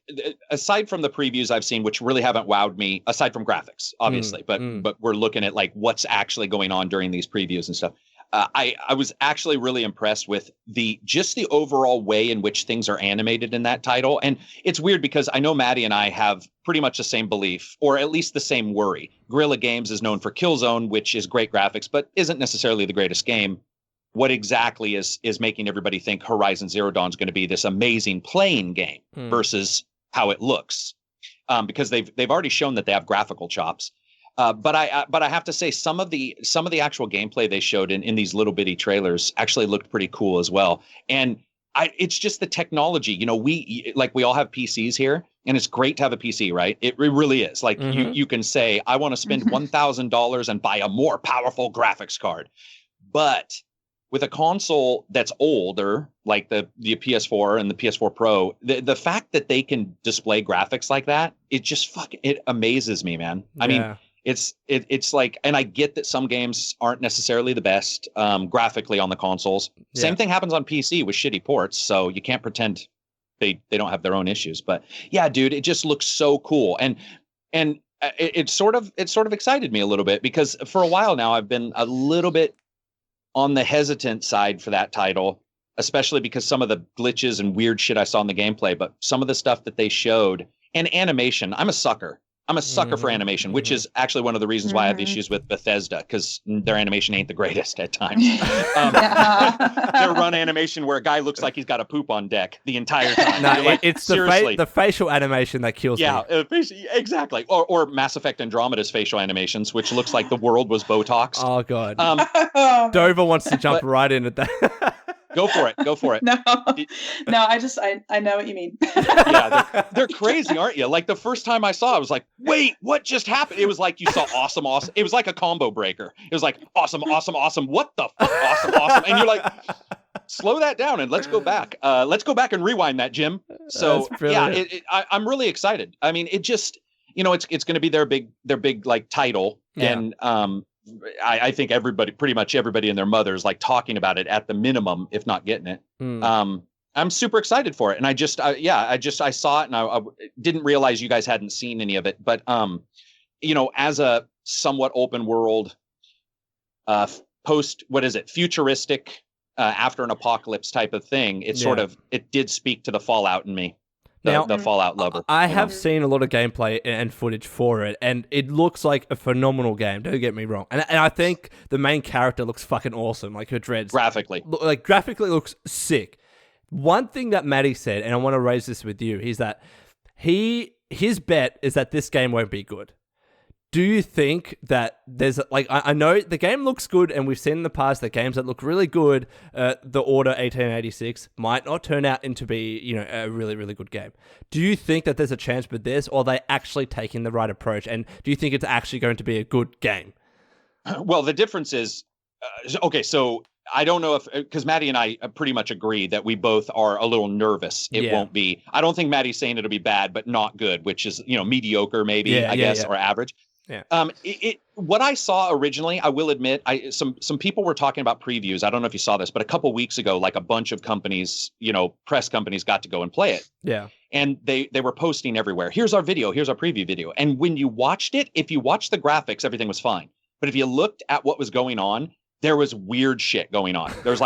aside from the previews I've seen, which really haven't wowed me, aside from graphics, obviously, but we're looking at like what's actually going on during these previews and stuff. I was actually really impressed with the overall way in which things are animated in that title. And it's weird because I know Maddie and I have pretty much the same belief, or at least the same worry. Guerrilla Games is known for Killzone, which is great graphics, but isn't necessarily the greatest game. What exactly is making everybody think Horizon Zero Dawn is going to be this amazing playing game versus how it looks? Because they've already shown that they have graphical chops. But I have to say some of the actual gameplay they showed in these little bitty trailers actually looked pretty cool as well. And it's just the technology. You know, we all have PCs here, and it's great to have a PC, right? It really is. Like you can say, I want to spend $1,000 and buy a more powerful graphics card. But with a console that's older, like the PS4 and the PS4 Pro, the fact that they can display graphics like that, it amazes me, man. I mean, it's like, and I get that some games aren't necessarily the best graphically on the consoles. Yeah. Same thing happens on PC with shitty ports, so you can't pretend they don't have their own issues. But yeah, dude, it just looks so cool, and it sort of excited me a little bit, because for a while now I've been a little bit on the hesitant side for that title, especially because some of the glitches and weird shit I saw in the gameplay. But some of the stuff that they showed, and animation, I'm a sucker for animation, which is actually one of the reasons why I have issues with Bethesda, because their animation ain't the greatest at times. Their run animation where a guy looks like he's got a poop on deck the entire time. No, like, it's the facial animation that kills me. Yeah, exactly. Or Mass Effect Andromeda's facial animations, which looks like the world was Botox. Oh, God. Dover wants to jump right in at that. Go for it. No, I know what you mean. Yeah, they're crazy, aren't you? Like the first time I saw it, I was like, wait, what just happened? It was like you saw awesome. It was like a combo breaker. It was like awesome. What the fuck? Awesome. And you're like, slow that down and let's go back. Let's go back and rewind that, Jim. So yeah, I'm really excited. I mean, it just, it's going to be their big like title. Yeah. And I think pretty much everybody and their mothers like talking about it at the minimum, if not getting it. I'm super excited for it. And I saw it, and I didn't realize you guys hadn't seen any of it. But, as a somewhat open world, futuristic, after an apocalypse type of thing, it did speak to the Fallout in me. The Fallout lover. I have seen a lot of gameplay and footage for it, and it looks like a phenomenal game. Don't get me wrong. And I think the main character looks fucking awesome. Like her dreads. Graphically looks sick. One thing that Matty said, and I want to raise this with you, is that his bet is that this game won't be good. Do you think that there's I know the game looks good, and we've seen in the past that games that look really good, the Order 1886 might not turn out into be, a really, really good game. Do you think that there's a chance for this, or are they actually taking the right approach? And do you think it's actually going to be a good game? Well, the difference is, okay, so I don't know because Maddie and I pretty much agree that we both are a little nervous. It won't be. I don't think Maddie's saying it'll be bad, but not good, which is, mediocre maybe, I guess, or average. Yeah. What I saw originally, I will admit, some people were talking about previews. I don't know if you saw this, but a couple weeks ago, like a bunch of companies, press companies got to go and play it. Yeah. And they were posting everywhere. Here's our video. Here's our preview video. And when you watched it, if you watched the graphics, everything was fine. But if you looked at what was going on, there was weird shit going on. There was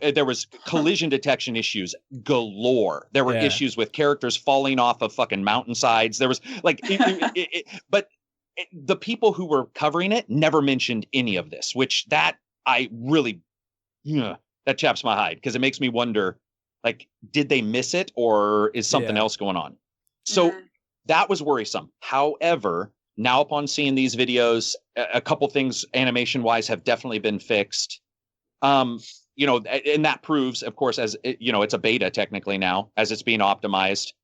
there was collision detection issues galore. There were issues with characters falling off of fucking mountainsides. There was but the people who were covering it never mentioned any of this, which that chaps my hide, because it makes me wonder, like, did they miss it, or is something else going on? So that was worrisome. However, now upon seeing these videos, a couple things animation wise have definitely been fixed. And that proves, of course, as it's a beta technically now, as it's being optimized.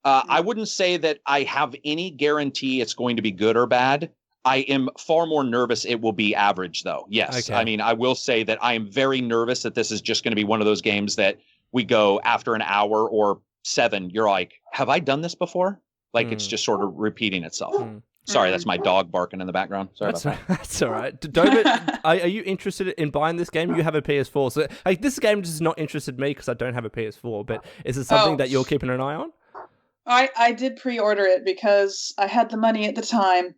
I wouldn't say that I have any guarantee it's going to be good or bad. I am far more nervous it will be average, though. Yes. Okay. I mean, I will say that I am very nervous that this is just going to be one of those games that we go after an hour or 7. You're like, have I done this before? Like, it's just sort of repeating itself. Sorry, that's my dog barking in the background. Sorry about that. That's all right. Dover, are you interested in buying this game? You have a PS4. So this game does not interest me because I don't have a PS4. But is it something that you're keeping an eye on? I did pre-order it because I had the money at the time.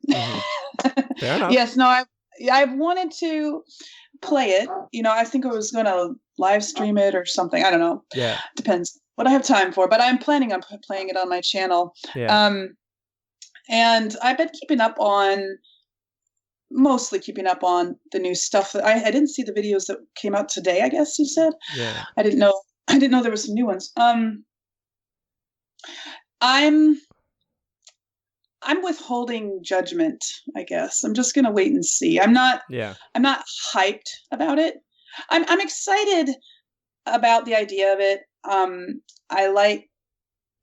Fair enough. Yes, no, I've wanted to play it. I think I was going to live stream it or something. I don't know. Yeah. Depends what I have time for, but I'm planning on playing it on my channel. Yeah. And I've been mostly keeping up on the new stuff. I didn't see the videos that came out today, I guess you said. Yeah. I didn't know there were some new ones. I'm withholding judgment, I guess. I'm just going to wait and see. I'm not hyped about it. I'm excited about the idea of it. I like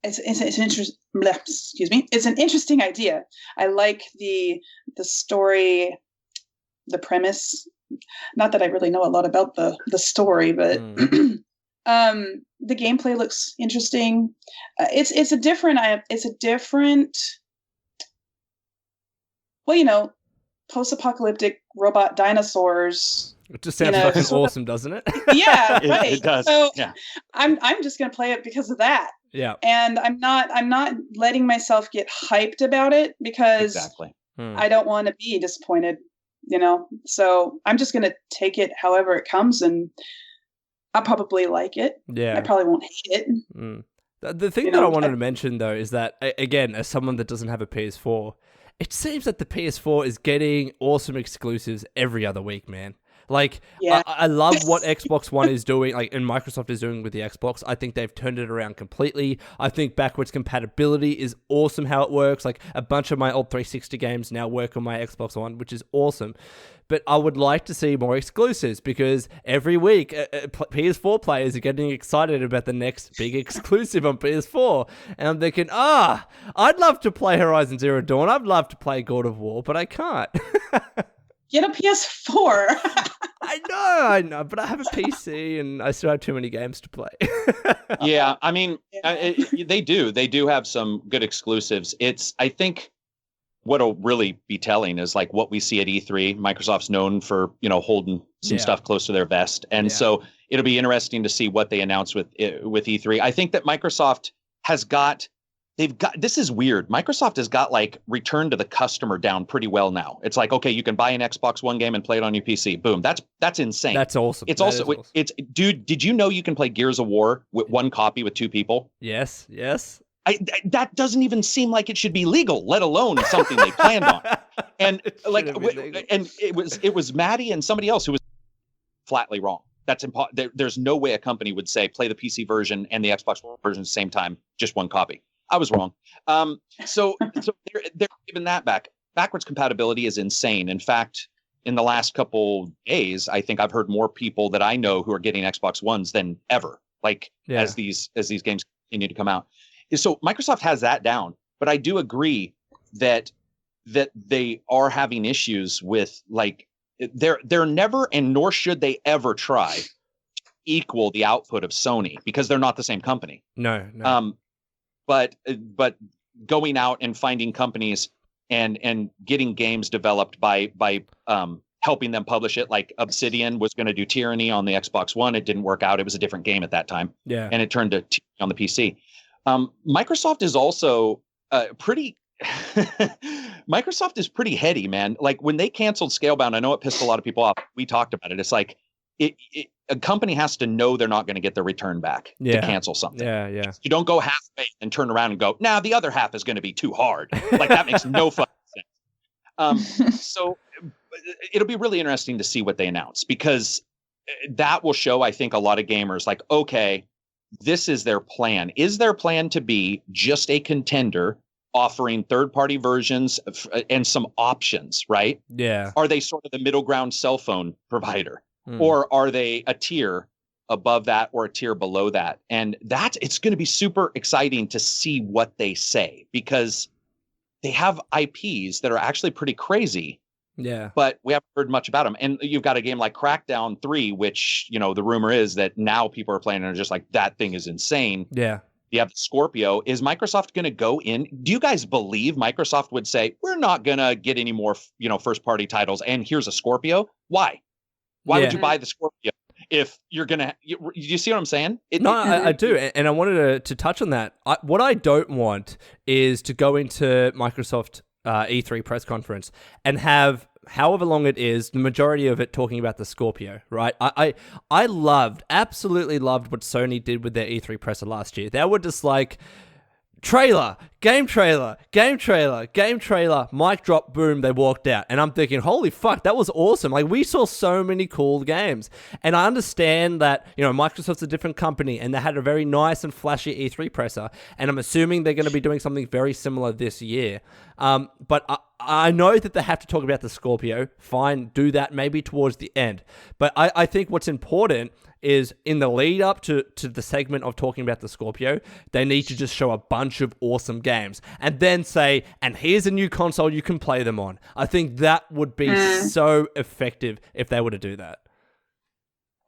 it's an interesting idea. I like the story, the premise. Not that I really know a lot about the story, but the gameplay looks interesting. It's a different. Well, post-apocalyptic robot dinosaurs. It just sounds fucking awesome, doesn't it? Yeah, right. It does. So yeah. I'm just gonna play it because of that. Yeah. And I'm not letting myself get hyped about it because Exactly. I don't want to be disappointed, So I'm just gonna take it however it comes, and I'll probably like it. Yeah. I probably won't hate it. The thing that I wanted to mention though is that, again, as someone that doesn't have a PS4, it seems that the PS4 is getting awesome exclusives every other week, man. Like, yeah. I love what Xbox One is doing, like, and Microsoft is doing with the Xbox. I think they've turned it around completely. I think backwards compatibility is awesome how it works. Like, a bunch of my old 360 games now work on my Xbox One, which is awesome. But I would like to see more exclusives because every week PS4 players are getting excited about the next big exclusive on PS4. And I'm thinking, I'd love to play Horizon Zero Dawn. I'd love to play God of War, but I can't. Get a PS4. I know, but I have a PC and I still have too many games to play. Yeah, I mean, they do have some good exclusives. I think what'll really be telling is like what we see at E3. Microsoft's known for, holding some stuff close to their vest. And so it'll be interesting to see what they announce with E3. I think that Microsoft this is weird. Microsoft has got like return to the customer down pretty well now. It's like, okay, you can buy an Xbox One game and play it on your PC. Boom. That's insane. That's awesome. It's awesome. Dude, did you know you can play Gears of War with one copy with two people? Yes. That doesn't even seem like it should be legal, let alone something they planned on. And like, and it was Maddie and somebody else who was flatly wrong. That's impossible. There's no way a company would say play the PC version and the Xbox One version at the same time, just one copy. I was wrong. So they're giving that back. Backwards compatibility is insane. In fact, in the last couple days, I think I've heard more people that I know who are getting Xbox Ones than ever. As these games continue to come out. So Microsoft has that down, but I do agree that they are having issues with they're never, and nor should they ever try to equal the output of Sony because they're not the same company. No. But going out and finding companies and getting games developed by helping them publish it, like Obsidian was going to do Tyranny on the Xbox One. It didn't work out. It was a different game at that time. Yeah. And it turned to Tyranny on the PC. Microsoft is also pretty Microsoft is pretty heady, man. Like when they canceled Scalebound, I know it pissed a lot of people off. We talked about it. It's like a company has to know they're not going to get their return back to cancel something. Yeah. You don't go halfway and turn around and go, now the other half is going to be too hard. Like that makes no fucking sense. So it'll be really interesting to see what they announce because that will show, I think, a lot of gamers like, okay, this is their plan. Is their plan to be just a contender offering third-party versions and some options, right? Yeah. Are they sort of the middle ground cell phone provider? Or are they a tier above that or a tier below that? And it's going to be super exciting to see what they say because they have IPs that are actually pretty crazy. Yeah. But we haven't heard much about them. And you've got a game like Crackdown 3, which, the rumor is that now people are playing and are just like, that thing is insane. Yeah. You have Scorpio. Is Microsoft going to go in? Do you guys believe Microsoft would say, we're not going to get any more, first party titles and here's a Scorpio? Why? Why would you buy the Scorpio if you're going to... You see what I'm saying? I do. And I wanted to touch on that. What I don't want is to go into Microsoft E3 press conference and have, however long it is, the majority of it talking about the Scorpio, right? I absolutely loved what Sony did with their E3 presser last year. They were just like... game trailer, mic drop, boom, they walked out. And I'm thinking, holy fuck, that was awesome. Like, we saw so many cool games. And I understand that, Microsoft's a different company and they had a very nice and flashy E3 presser. And I'm assuming they're going to be doing something very similar this year. But I know that they have to talk about the Scorpio. Fine, do that maybe towards the end. But I think what's important is in the lead up to the segment of talking about the Scorpio, they need to just show a bunch of awesome games and then say, and here's a new console you can play them on. I think that would be so effective if they were to do that.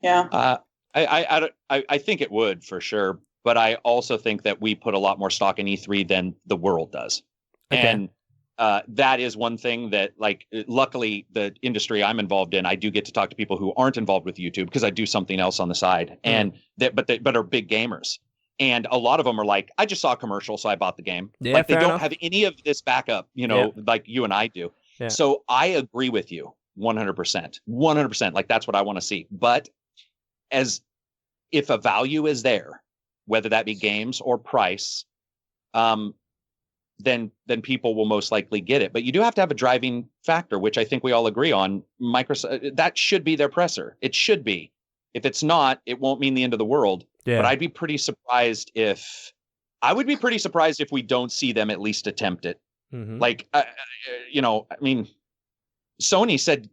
Yeah. I think it would for sure, but I also think that we put a lot more stock in E3 than the world does. Okay. And that is one thing that, like, luckily the industry I'm involved in, I do get to talk to people who aren't involved with YouTube because I do something else on the side, and but are big gamers. And a lot of them are like, I just saw a commercial, so I bought the game. Yeah, like, they don't enough. have any of this backup, like you and I do. Yeah. So I agree with you 100%. 100%. Like, that's what I want to see. But if a value is there, whether that be games or price, then people will most likely get it. But you do have to have a driving factor, which I think we all agree on. Microsoft, that should be their presser. It should be. If it's not, it won't mean the end of the world. Yeah. But I'd be pretty surprised if we don't see them at least attempt it. Mm-hmm. Like, I mean, Sony said,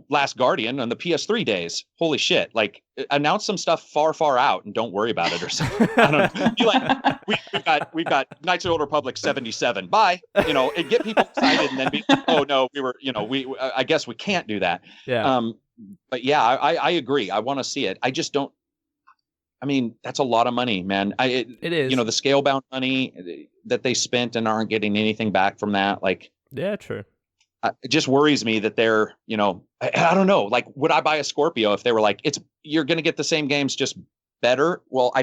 Last Guardian on the PS3 days. Holy shit! Like, announce some stuff far out and don't worry about it or something. I don't know. Be like, we've got Knights of the Old Republic 77. Bye. And get people excited, and then be, oh no, we were, I guess we can't do that. Yeah. But yeah, I agree. I want to see it. I just don't. I mean, that's a lot of money, man. It is. The scale-bound money that they spent and aren't getting anything back from that. Like, yeah, true. It just worries me that they're, I don't know. Like, would I buy a Scorpio if they were like, you're going to get the same games, just better? Well, I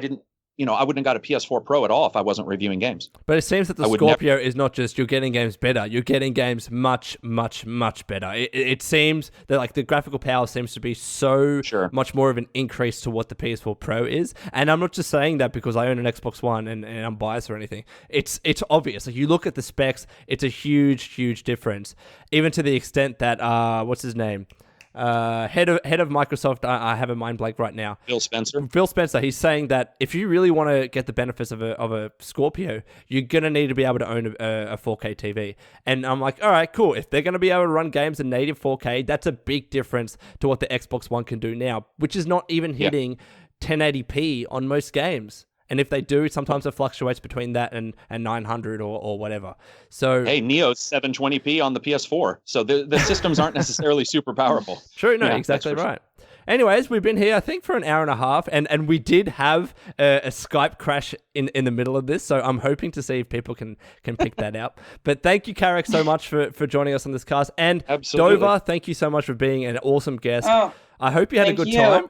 wouldn't have got a PS4 Pro at all if I wasn't reviewing games. But it seems that the Scorpio is not just you're getting games better. You're getting games much, much, much better. It seems that, like, the graphical power seems to be so much more of an increase to what the PS4 Pro is. And I'm not just saying that because I own an Xbox One and I'm biased or anything. It's obvious. Like, you look at the specs, it's a huge, huge difference. Even to the extent that, what's his name? Head of Microsoft, I have a mind blank right now. Phil Spencer. He's saying that if you really want to get the benefits of a Scorpio, you're gonna need to be able to own a 4K TV. And I'm like, all right, cool. If they're gonna be able to run games in native 4K, that's a big difference to what the Xbox One can do now, which is not even hitting 1080p on most games. And if they do, sometimes it fluctuates between that and 900 or whatever. So, hey, Neo's 720p on the PS4. So the systems aren't necessarily super powerful. True, no, exactly right. Sure. Anyways, we've been here, I think, for an hour and a half, and we did have a Skype crash in the middle of this, so I'm hoping to see if people can pick that out. But thank you, Karak, so much for joining us on this cast. And absolutely. Dover, thank you so much for being an awesome guest. Oh, I hope you had a good time.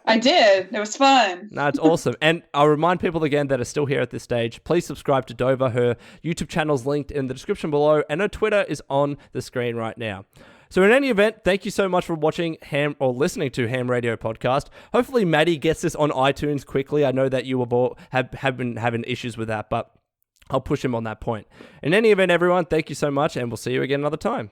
I did. It was fun. No, it's awesome. And I'll remind people again that are still here at this stage, please subscribe to Dover. Her YouTube channel's linked in the description below, and her Twitter is on the screen right now. So in any event, thank you so much for watching or listening to H.A.M Radio Podcast. Hopefully Maddie gets this on iTunes quickly. I know that you have been having issues with that, but I'll push him on that point. In any event, everyone, thank you so much, and we'll see you again another time.